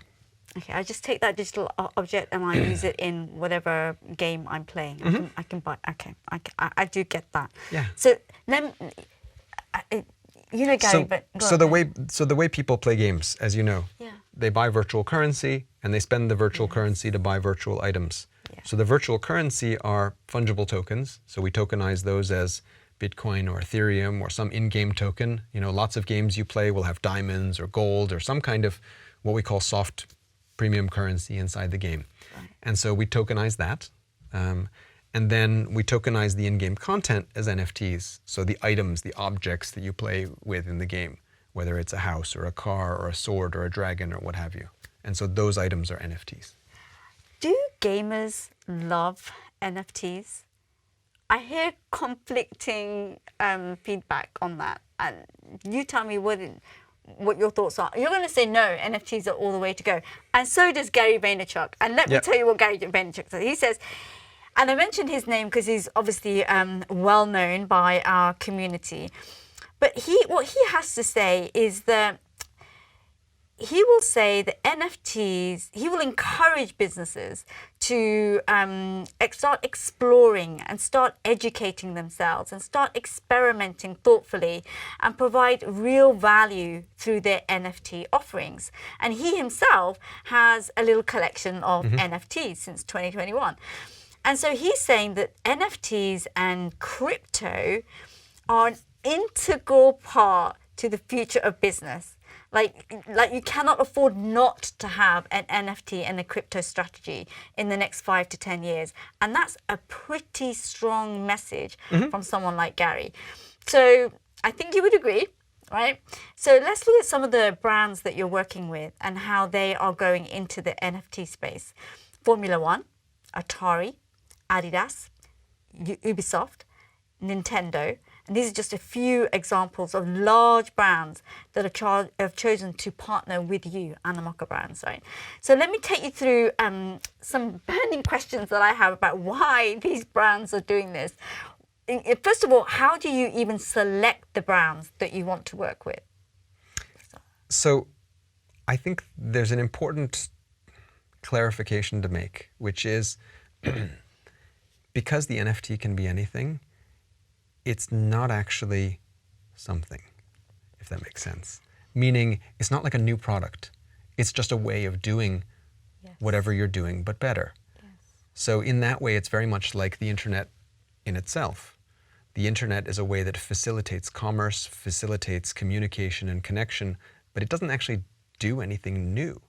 Okay, I just take that digital object and I use it in whatever game I'm playing. I can buy, okay, I do get that. Yeah. So then, Gary, but go so on. the way people play games, as you know, they buy virtual currency and they spend the virtual currency to buy virtual items. Yeah. So the virtual currency are fungible tokens. So we tokenize those as Bitcoin or Ethereum or some in-game token. Lots of games you play will have diamonds or gold or some kind of what we call soft premium currency inside the game. Right. And so we tokenize that. And then we tokenize the in-game content as NFTs. So the items, the objects that you play with in the game, whether it's a house or a car or a sword or a dragon or what have you. And so those items are NFTs. Do gamers love NFTs? I hear conflicting feedback on that. And you tell me what your thoughts are. You're going to say no, NFTs are all the way to go. And so does Gary Vaynerchuk. And let me tell you what Gary Vaynerchuk says. He says, and I mentioned his name because he's obviously well known by our community. But what he has to say is that he will say that NFTs, he will encourage businesses to start exploring and start educating themselves and start experimenting thoughtfully and provide real value through their NFT offerings. And he himself has a little collection of NFTs since 2021. And so he's saying that NFTs and crypto are integral part to the future of business. Like you cannot afford not to have an NFT and a crypto strategy in the next 5 to 10 years. And that's a pretty strong message from someone like Gary. So I think you would agree, right? So let's look at some of the brands that you're working with and how they are going into the NFT space. Formula One, Atari, Adidas, Ubisoft, Nintendo. And these are just a few examples of large brands that have chosen to partner with you, Animoka Brands, right? So let me take you through some burning questions that I have about why these brands are doing this. First of all, how do you even select the brands that you want to work with? So I think there's an important clarification to make, which is because the NFT can be anything, it's not actually something, if that makes sense. Meaning, it's not like a new product. It's just a way of doing whatever you're doing, but better. Yes. So in that way, it's very much like the internet in itself. The internet is a way that facilitates commerce, facilitates communication and connection, but it doesn't actually do anything new.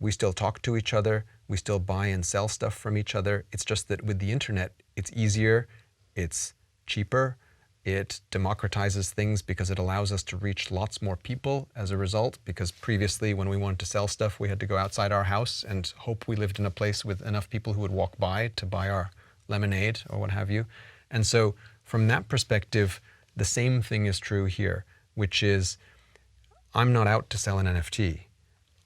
We still talk to each other, we still buy and sell stuff from each other. It's just that with the internet, it's easier, it's cheaper, it democratizes things because it allows us to reach lots more people as a result, because previously when we wanted to sell stuff, we had to go outside our house and hope we lived in a place with enough people who would walk by to buy our lemonade or what have you. And so from that perspective, the same thing is true here, which is I'm not out to sell an NFT.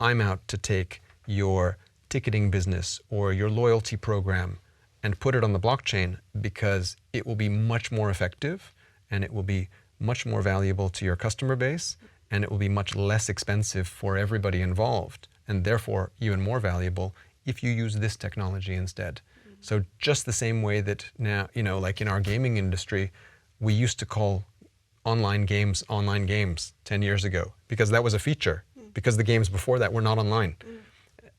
I'm out to take your ticketing business or your loyalty program and put it on the blockchain because it will be much more effective and it will be much more valuable to your customer base and it will be much less expensive for everybody involved and therefore even more valuable if you use this technology instead. So just the same way that now, like in our gaming industry, we used to call online games 10 years ago because that was a feature, because the games before that were not online.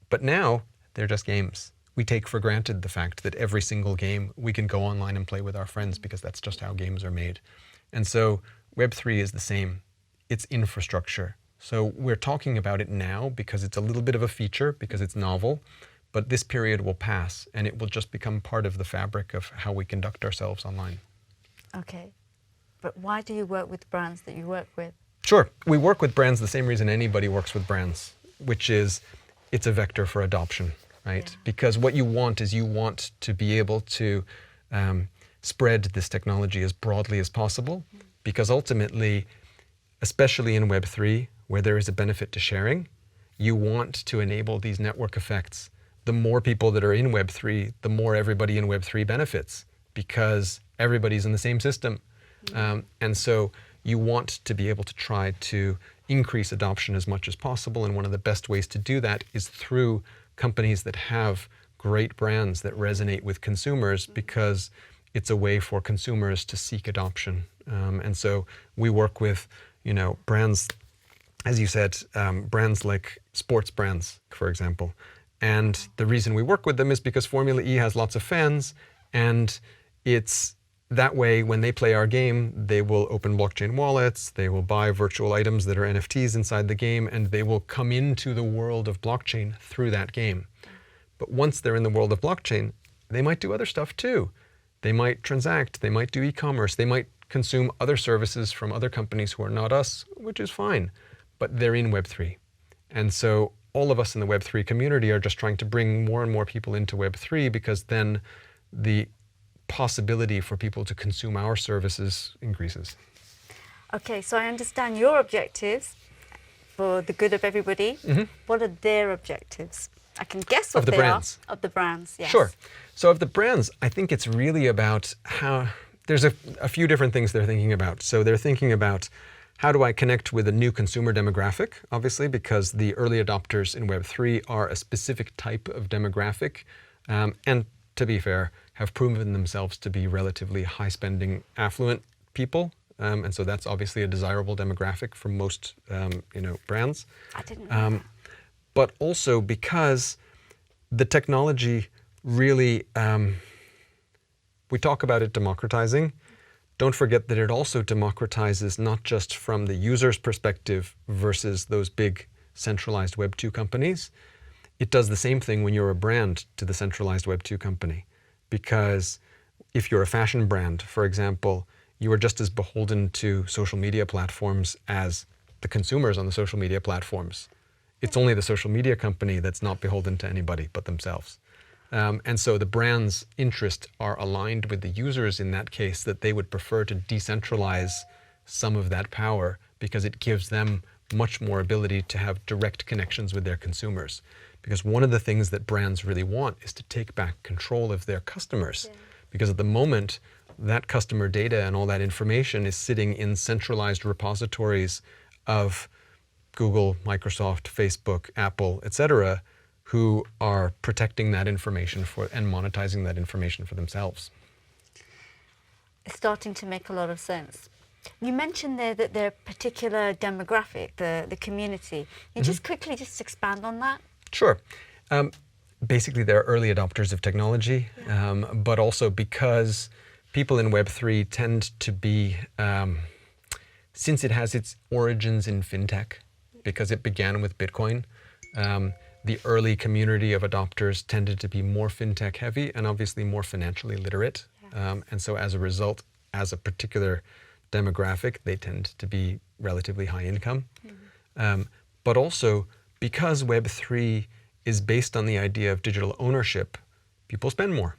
But now they're just games. We take for granted the fact that every single game we can go online and play with our friends because that's just how games are made. And so Web3 is the same. It's infrastructure. So we're talking about it now because it's a little bit of a feature, because it's novel, but this period will pass and it will just become part of the fabric of how we conduct ourselves online. Okay. But why do you work with brands that you work with? Sure. We work with brands the same reason anybody works with brands, which is it's a vector for adoption, right? Yeah. Because what you want is you want to be able to spread this technology as broadly as possible, because ultimately, especially in Web3, where there is a benefit to sharing, you want to enable these network effects. The more people that are in Web3, the more everybody in Web3 benefits, because everybody's in the same system. And so you want to be able to try to increase adoption as much as possible. And one of the best ways to do that is through companies that have great brands that resonate with consumers, because it's a way for consumers to seek adoption. And so we work with, brands, as you said, brands like sports brands, for example. And the reason we work with them is because Formula E has lots of fans, and it's that way when they play our game, they will open blockchain wallets, they will buy virtual items that are NFTs inside the game, and they will come into the world of blockchain through that game. But once they're in the world of blockchain, they might do other stuff too. They might transact, they might do e-commerce, they might consume other services from other companies who are not us, which is fine, but they're in Web3. And so all of us in the Web3 community are just trying to bring more and more people into Web3, because then the possibility for people to consume our services increases. Okay, so I understand your objectives for the good of everybody. What are their objectives? I can guess what they are. Of the brands, yes. Sure. So of the brands, I think it's really about how, there's a few different things they're thinking about. So they're thinking about, how do I connect with a new consumer demographic, obviously, because the early adopters in Web3 are a specific type of demographic. And to be fair, have proven themselves to be relatively high-spending, affluent people. And so that's obviously a desirable demographic for most, brands. I didn't know that. But also because the technology really, we talk about it democratizing, don't forget that it also democratizes not just from the user's perspective versus those big centralized Web 2 companies. It does the same thing when you're a brand to the centralized Web 2 company. Because if you're a fashion brand, for example, you are just as beholden to social media platforms as the consumers on the social media platforms. It's only the social media company that's not beholden to anybody but themselves. And so the brand's interests are aligned with the users in that case, that they would prefer to decentralize some of that power because it gives them much more ability to have direct connections with their consumers. Because one of the things that brands really want is to take back control of their customers. Yeah. Because at the moment, that customer data and all that information is sitting in centralized repositories of Google, Microsoft, Facebook, Apple, etc., who are protecting that information and monetizing that information for themselves. It's starting to make a lot of sense. You mentioned there that they're a particular demographic, the community. Can you just quickly just expand on that? Sure. Basically, they're early adopters of technology, but also because people in Web3 tend to be, since it has its origins in fintech, because it began with Bitcoin, the early community of adopters tended to be more fintech heavy and obviously more financially literate. And so as a result, as a particular demographic, they tend to be relatively high income. But also, because Web3 is based on the idea of digital ownership, people spend more.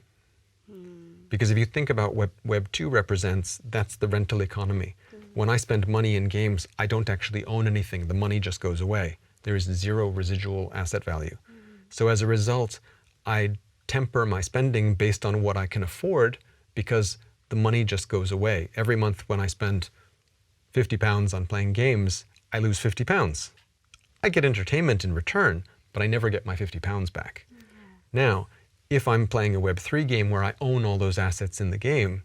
Because if you think about what Web 2 represents, that's the rental economy. When I spend money in games, I don't actually own anything. The money just goes away. There is zero residual asset value. So as a result, I temper my spending based on what I can afford because the money just goes away. Every month when I spend £50 on playing games, I lose £50. I get entertainment in return, but I never get my £50 back. Now, if I'm playing a Web3 game where I own all those assets in the game,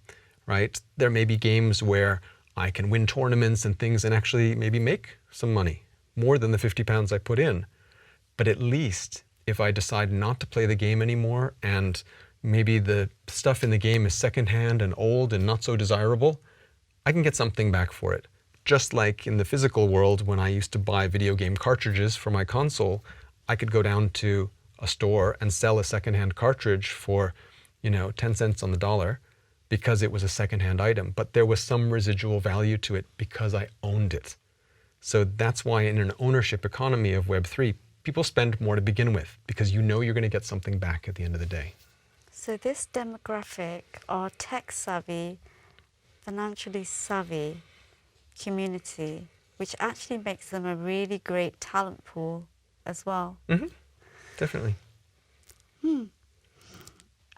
right, there may be games where I can win tournaments and things and actually maybe make some money, more than the £50 I put in. But at least if I decide not to play the game anymore and maybe the stuff in the game is secondhand and old and not so desirable, I can get something back for it. Just like in the physical world, when I used to buy video game cartridges for my console, I could go down to a store and sell a secondhand cartridge for, 10 cents on the dollar because it was a secondhand item, but there was some residual value to it because I owned it. So that's why in an ownership economy of Web3, people spend more to begin with because you know you're going to get something back at the end of the day. So this demographic are tech-savvy, financially savvy community, which actually makes them a really great talent pool as well. Definitely.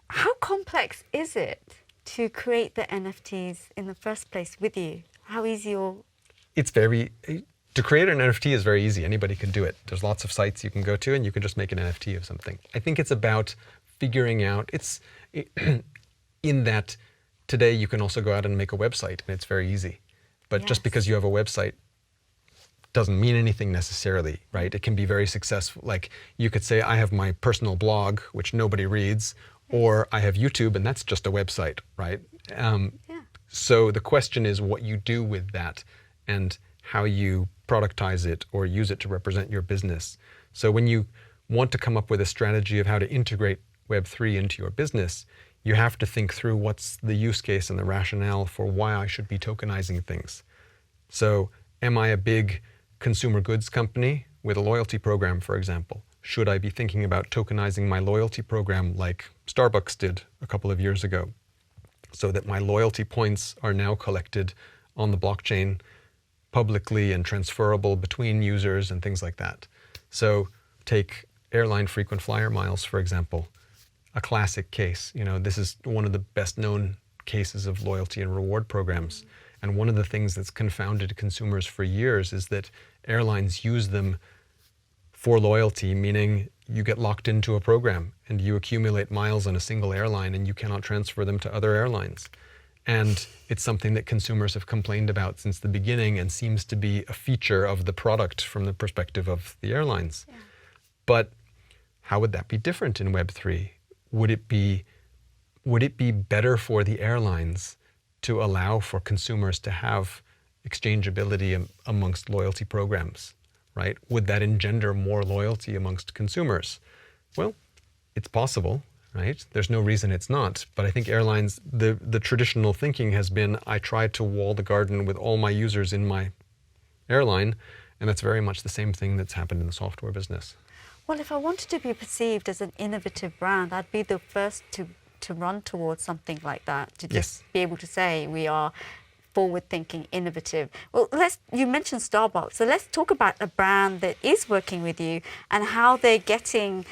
How complex is it to create the NFTs in the first place with you? How easy or... To create an NFT is very easy. Anybody can do it. There's lots of sites you can go to and you can just make an NFT of something. I think it's about figuring out, in that today you can also go out and make a website and it's very easy. But just because you have a website doesn't mean anything necessarily, right? It can be very successful. Like you could say, I have my personal blog, which nobody reads, or I have YouTube and that's just a website, right? So the question is what you do with that and how you productize it or use it to represent your business. So when you want to come up with a strategy of how to integrate Web3 into your business, you have to think through what's the use case and the rationale for why I should be tokenizing things. So am I a big consumer goods company with a loyalty program, for example? Should I be thinking about tokenizing my loyalty program like Starbucks did a couple of years ago, so that my loyalty points are now collected on the blockchain publicly and transferable between users and things like that? So take airline frequent flyer miles, for example, a classic case. This is one of the best known cases of loyalty and reward programs. And one of the things that's confounded consumers for years is that airlines use them for loyalty, meaning you get locked into a program and you accumulate miles on a single airline and you cannot transfer them to other airlines. And it's something that consumers have complained about since the beginning and seems to be a feature of the product from the perspective of the airlines. But how would that be different in Web3? Would it be better for the airlines to allow for consumers to have exchangeability amongst loyalty programs, right? Would that engender more loyalty amongst consumers? Well, it's possible, right? There's no reason it's not. But I think airlines, the traditional thinking has been, I try to wall the garden with all my users in my airline, and that's very much the same thing that's happened in the software business. Well, if I wanted to be perceived as an innovative brand, I'd be the first to run towards something like that, to just be able to say we are forward-thinking, innovative. Well, you mentioned Starbucks, so let's talk about a brand that is working with you and how they're getting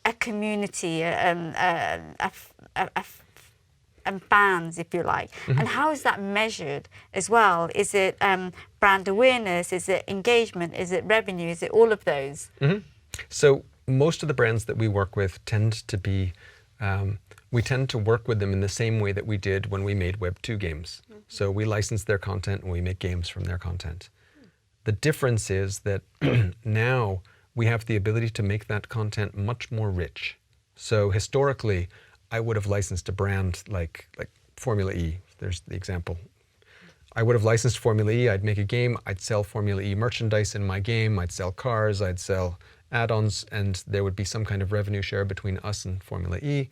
a community and fans, if you like. And how is that measured as well? Is it brand awareness? Is it engagement? Is it revenue? Is it all of those? So most of the brands that we work with tend to be, we tend to work with them in the same way that we did when we made Web2 games. So we license their content and we make games from their content. The difference is that now we have the ability to make that content much more rich. So historically, I would have licensed a brand like Formula E. There's the example. I would have licensed Formula E, I'd make a game, I'd sell Formula E merchandise in my game, I'd sell cars, I'd sell add-ons, and there would be some kind of revenue share between us and Formula E,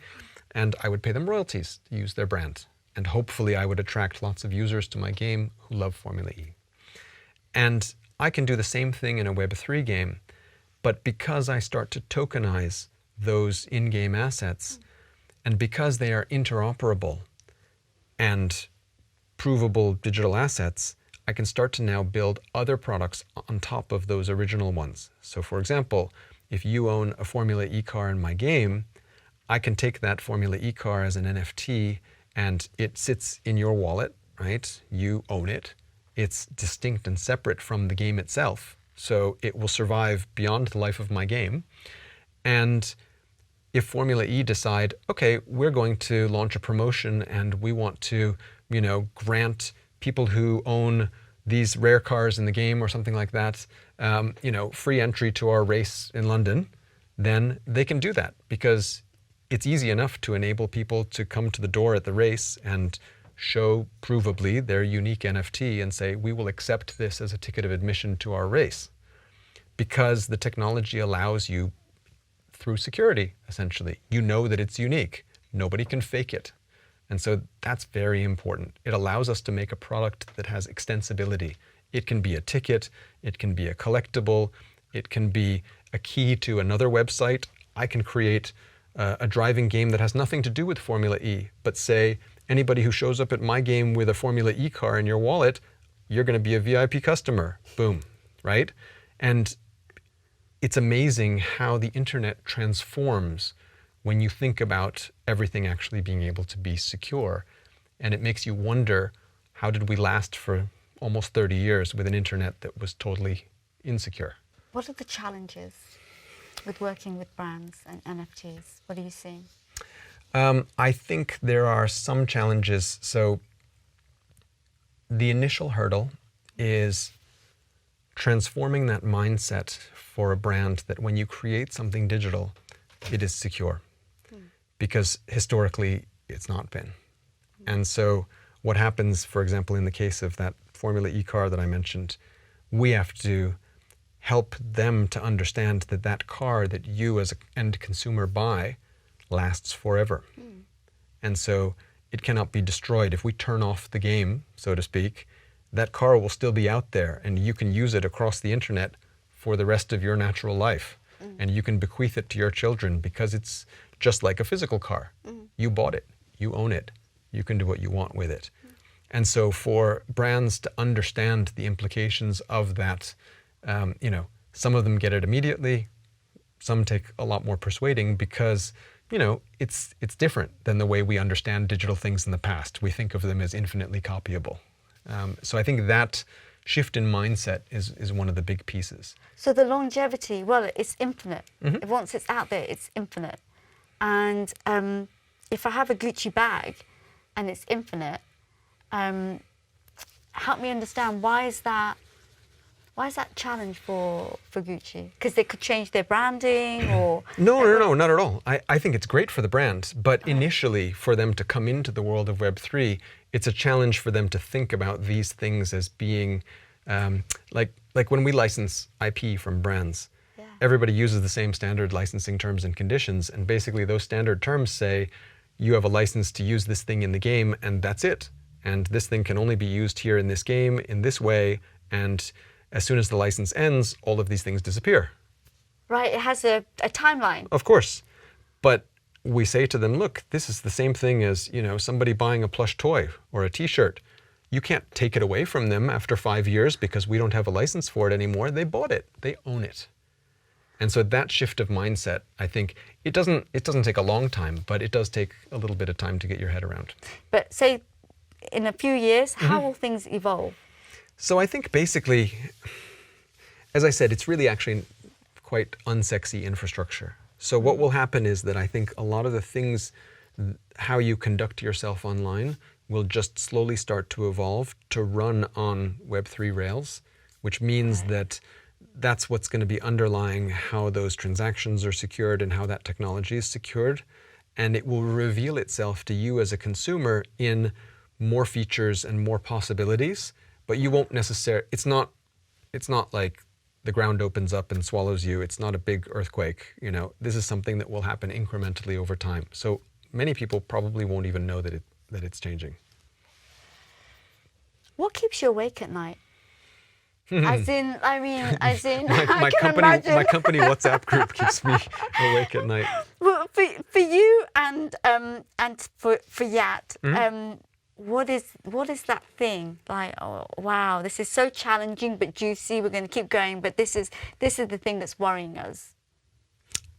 and I would pay them royalties to use their brand. And hopefully I would attract lots of users to my game who love Formula E. And I can do the same thing in a Web3 game, but because I start to tokenize those in-game assets, and because they are interoperable and provable digital assets, I can start to now build other products on top of those original ones. So for example, if you own a Formula E car in my game, I can take that Formula E car as an NFT and it sits in your wallet, right? You own it. It's distinct and separate from the game itself. So it will survive beyond the life of my game. And if Formula E decide, okay, we're going to launch a promotion and we want to, grant people who own these rare cars in the game or something like that, free entry to our race in London, then they can do that because it's easy enough to enable people to come to the door at the race and show provably their unique NFT and say, we will accept this as a ticket of admission to our race. Because the technology allows you, through security, essentially, you know that it's unique. Nobody can fake it. And so that's very important. It allows us to make a product that has extensibility. It can be a ticket, it can be a collectible, it can be a key to another website. I can create a driving game that has nothing to do with Formula E, but say, anybody who shows up at my game with a Formula E car in your wallet, you're going to be a VIP customer. Boom, right? And it's amazing how the internet transforms when you think about everything actually being able to be secure. And it makes you wonder, how did we last for almost 30 years with an internet that was totally insecure? What are the challenges with working with brands and NFTs? What are you seeing? I think there are some challenges. So the initial hurdle is transforming that mindset for a brand that when you create something digital, it is secure. Because historically, it's not been. And so what happens, for example, in the case of that Formula E car that I mentioned, we have to help them to understand that that car that you as an end consumer buy lasts forever. And so it cannot be destroyed. If we turn off the game, so to speak, that car will still be out there and you can use it across the internet for the rest of your natural life. And you can bequeath it to your children because it's just like a physical car. You bought it, you own it, you can do what you want with it. And so for brands to understand the implications of that, some of them get it immediately, some take a lot more persuading because it's different than the way we understand digital things in the past. We think of them as infinitely copyable. So I think that shift in mindset is one of the big pieces. So the longevity, well, it's infinite. Once it's out there, it's infinite. And if I have a Gucci bag and it's infinite, help me understand, why is that Why is that a challenge for Gucci? Because they could change their branding or... No, not at all. I think it's great for the brand, but initially for them to come into the world of Web3, it's a challenge for them to think about these things as being, like when we license IP from brands, everybody uses the same standard licensing terms and conditions, and basically those standard terms say, you have a license to use this thing in the game, and that's it. And this thing can only be used here in this game, in this way, and as soon as the license ends, all of these things disappear. Right, it has a timeline. Of course. But we say to them, look, this is the same thing as, you know, somebody buying a plush toy or a t-shirt. You can't take it away from them after 5 years because we don't have a license for it anymore. They bought it. They own it. And so that shift of mindset, I think, it doesn't take a long time, but it does take a little bit of time to get your head around. But say in a few years, how will things evolve? So I think basically, as I said, it's really actually quite unsexy infrastructure. So what will happen is that I think a lot of the things, how you conduct yourself online, will just slowly start to evolve to run on Web3 rails, which means that that's what's going to be underlying how those transactions are secured and how that technology is secured. And it will reveal itself to you as a consumer in more features and more possibilities. But you won't necessarily, it's not like the ground opens up and swallows you. It's not a big earthquake, you know. This is something that will happen incrementally over time. So many people probably won't even know that it's changing. What keeps you awake at night? my company WhatsApp group keeps me awake at night. Well, for you and for Yat, what is that thing? Like, oh, wow, this is so challenging but juicy. We're going to keep going, but this is the thing that's worrying us.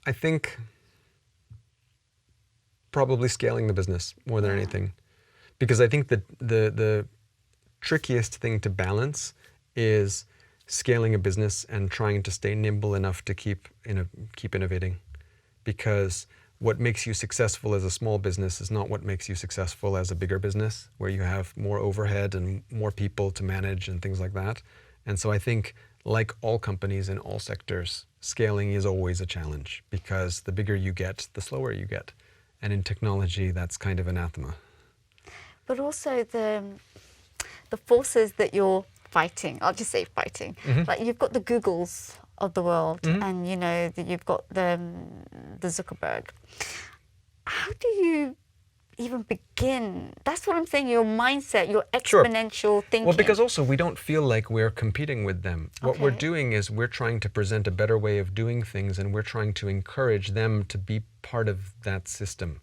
I think probably scaling the business more than anything, because I think that the trickiest thing to balance is scaling a business and trying to stay nimble enough to keep innovating, because what makes you successful as a small business is not what makes you successful as a bigger business, where you have more overhead and more people to manage and things like that. And so I think, like all companies in all sectors, scaling is always a challenge, because the bigger you get, the slower you get. And in technology, that's kind of anathema. But also the forces that you're fighting, I'll just say fighting. Like you've got the Googles of the world, and you know you've got the Zuckerberg. How do you even begin? That's what I'm saying. Your mindset, your exponential thinking. Well, because also we don't feel like we're competing with them. What we're doing is we're trying to present a better way of doing things, and we're trying to encourage them to be part of that system.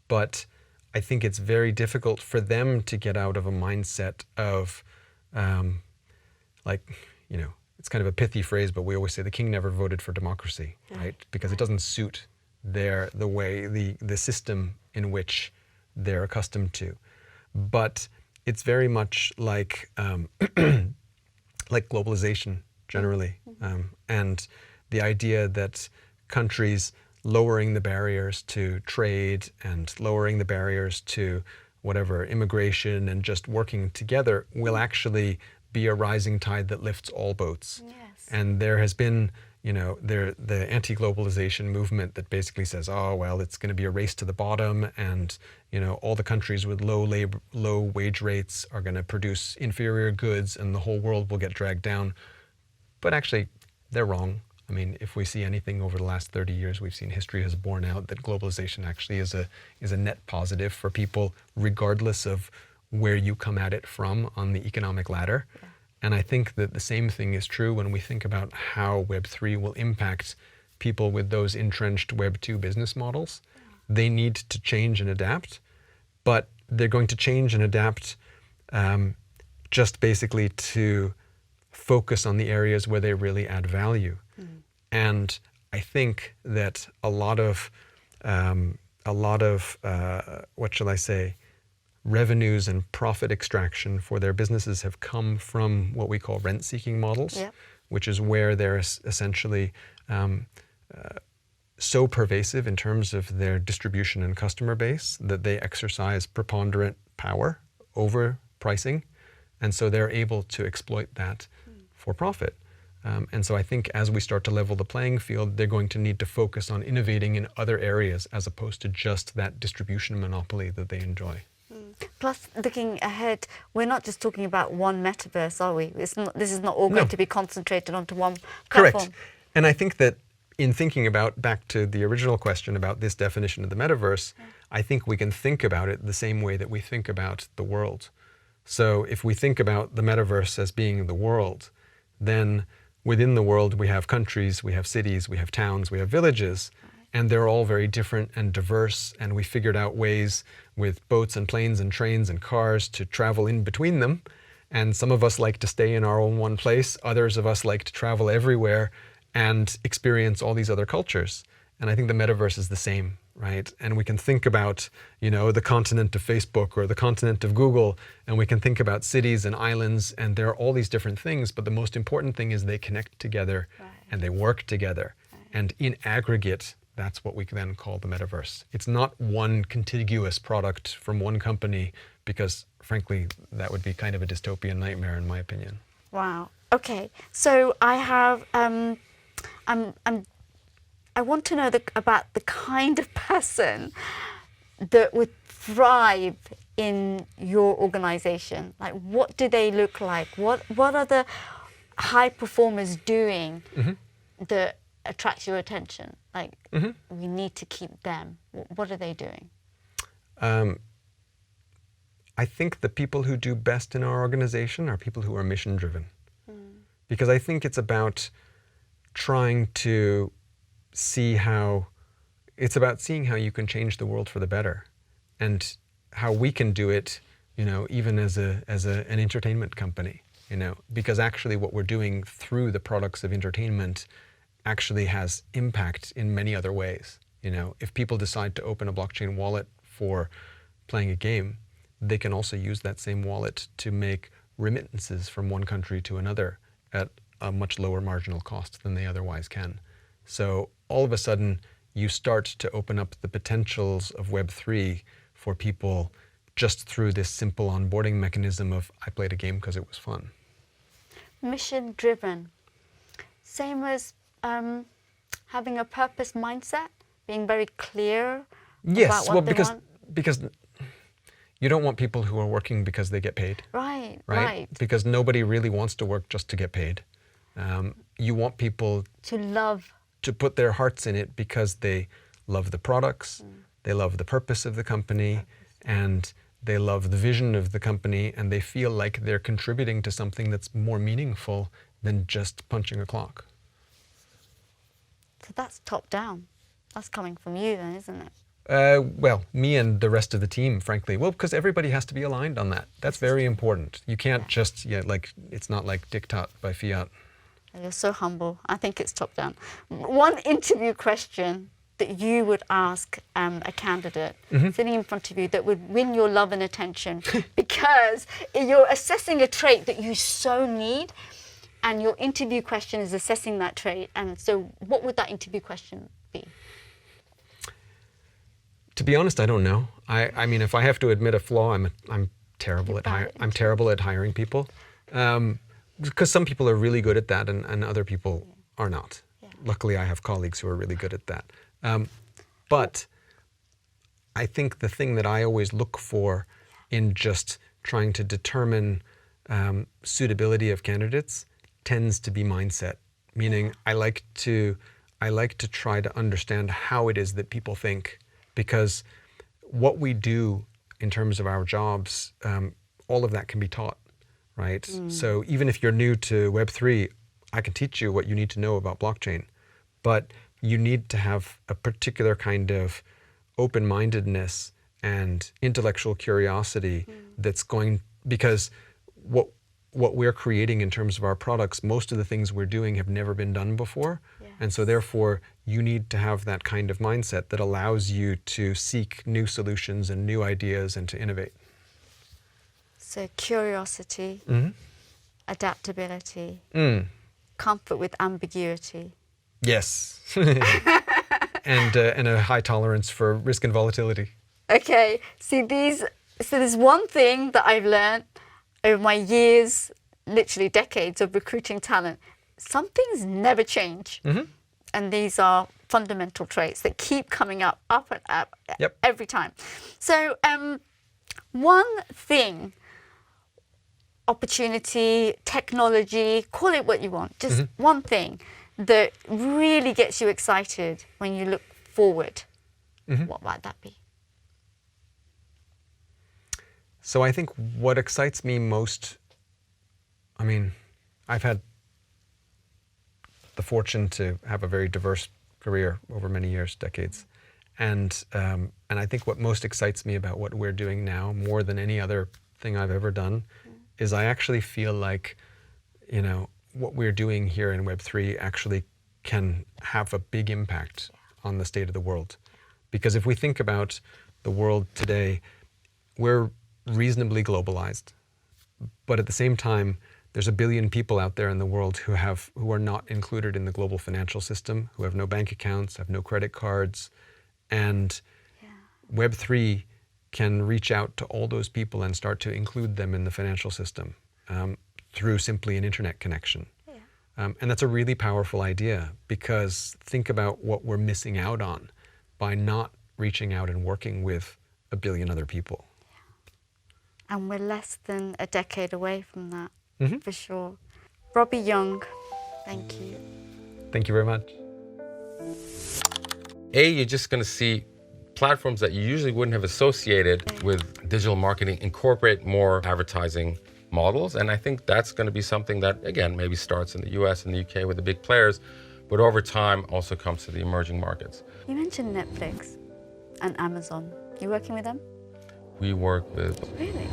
But I think it's very difficult for them to get out of a mindset of, like, you know, it's kind of a pithy phrase, but we always say the king never voted for democracy, right? Because it doesn't suit the system in which they're accustomed to. But it's very much like like globalization generally, and the idea that countries lowering the barriers to trade and lowering the barriers to whatever immigration and just working together will actually be a rising tide that lifts all boats. Yes. And there has been, you know, the anti-globalization movement that basically says, oh, well, it's going to be a race to the bottom, and, you know, all the countries with low wage rates are going to produce inferior goods and the whole world will get dragged down. But actually, they're wrong. I mean, if we see anything over the last 30 years, we've seen history has borne out that globalization actually is a net positive for people, regardless of where you come at it from on the economic ladder. Yeah. And I think that the same thing is true when we think about how Web3 will impact people with those entrenched Web2 business models. Yeah. They need to change and adapt, but they're going to change and adapt just basically to focus on the areas where they really add value. And I think that a lot of what shall I say, revenues and profit extraction for their businesses have come from what we call rent-seeking models, which is where they're essentially so pervasive in terms of their distribution and customer base that they exercise preponderant power over pricing. And so they're able to exploit that for profit. And so I think as we start to level the playing field, they're going to need to focus on innovating in other areas as opposed to just that distribution monopoly that they enjoy. Plus, looking ahead, we're not just talking about one metaverse, are we? This is not all going to be concentrated onto one platform. Correct. And I think that in thinking about, back to the original question about this definition of the metaverse, I think we can think about it the same way that we think about the world. So if we think about the metaverse as being the world, then within the world we have countries, we have cities, we have towns, we have villages, and they're all very different and diverse, and we figured out ways with boats and planes and trains and cars to travel in between them. And some of us like to stay in our own one place, others of us like to travel everywhere and experience all these other cultures. And I think the metaverse is the same, right? And we can think about, you know, the continent of Facebook or the continent of Google, and we can think about cities and islands, and there are all these different things, but the most important thing is they connect together and they work together. And in aggregate, that's what we then call the metaverse. It's not one contiguous product from one company, because frankly, that would be kind of a dystopian nightmare in my opinion. Wow. Okay. So I have, I want to know about the kind of person that would thrive in your organization. Like, what do they look like? What are the high performers doing that attracts your attention? Like, we need to keep them. What are they doing? I think the people who do best in our organization are people who are mission driven. Because I think it's about trying to see how, it's about seeing how you can change the world for the better, and how we can do it, you know, even as an entertainment company, you know, because actually what we're doing through the products of entertainment actually has impact in many other ways. You know, if people decide to open a blockchain wallet for playing a game, they can also use that same wallet to make remittances from one country to another at a much lower marginal cost than they otherwise can. So all of a sudden, you start to open up the potentials of Web3 for people just through this simple onboarding mechanism of, I played a game because it was fun. Mission driven. Same as having a purpose mindset, being very clear about what they want. Because you don't want people who are working because they get paid. Right. Because nobody really wants to work just to get paid. You want people to put their hearts in it because they love the products, they love the purpose of the company, and they love the vision of the company, and they feel like they're contributing to something that's more meaningful than just punching a clock. So that's top down. That's coming from you then, isn't it? Well, me and the rest of the team, frankly. Well, because everybody has to be aligned on that. That's very important. You can't just, it's not like diktat by fiat. You're so humble. I think it's top down. One interview question that you would ask a candidate sitting in front of you that would win your love and attention because you're assessing a trait that you so need, and your interview question is assessing that trait. And so what would that interview question be? To be honest, I don't know. I mean, if I have to admit a flaw, I'm terrible at hiring people. Because some people are really good at that and other people are not. Yeah. Luckily, I have colleagues who are really good at that. But I think the thing that I always look for in just trying to determine suitability of candidates tends to be mindset. Meaning, I like to try to understand how it is that people think, because what we do in terms of our jobs, all of that can be taught. Right? So even if you're new to Web3, I can teach you what you need to know about blockchain, but you need to have a particular kind of open-mindedness and intellectual curiosity because what we're creating in terms of our products, most of the things we're doing have never been done before. Yes. And so therefore, you need to have that kind of mindset that allows you to seek new solutions and new ideas and to innovate. So curiosity, adaptability, comfort with ambiguity. Yes, and a high tolerance for risk and volatility. Okay, so there's one thing that I've learned over my years literally decades of recruiting talent, some things never change. And these are fundamental traits that keep coming up and up every time. So one thing, opportunity, technology, call it what you want, just one thing that really gets you excited when you look forward, what might that be? So I think what excites me most, I mean, I've had the fortune to have a very diverse career over many years, decades. And I think what most excites me about what we're doing now, more than any other thing I've ever done, is I actually feel like, you know, what we're doing here in Web3 actually can have a big impact on the state of the world. Because if we think about the world today, we're reasonably globalized, but at the same time, there's 1 billion people out there in the world who are not included in the global financial system, who have no bank accounts, have no credit cards, and Web3 can reach out to all those people and start to include them in the financial system through simply an internet connection. And that's a really powerful idea, because think about what we're missing out on by not reaching out and working with 1 billion other people. And we're less than a decade away from that, for sure. Robbie Young, thank you. Thank you very much. You're just going to see platforms that you usually wouldn't have associated with digital marketing incorporate more advertising models. And I think that's going to be something that, again, maybe starts in the US and the UK with the big players, but over time also comes to the emerging markets. You mentioned Netflix and Amazon. You working with them? We work with Really?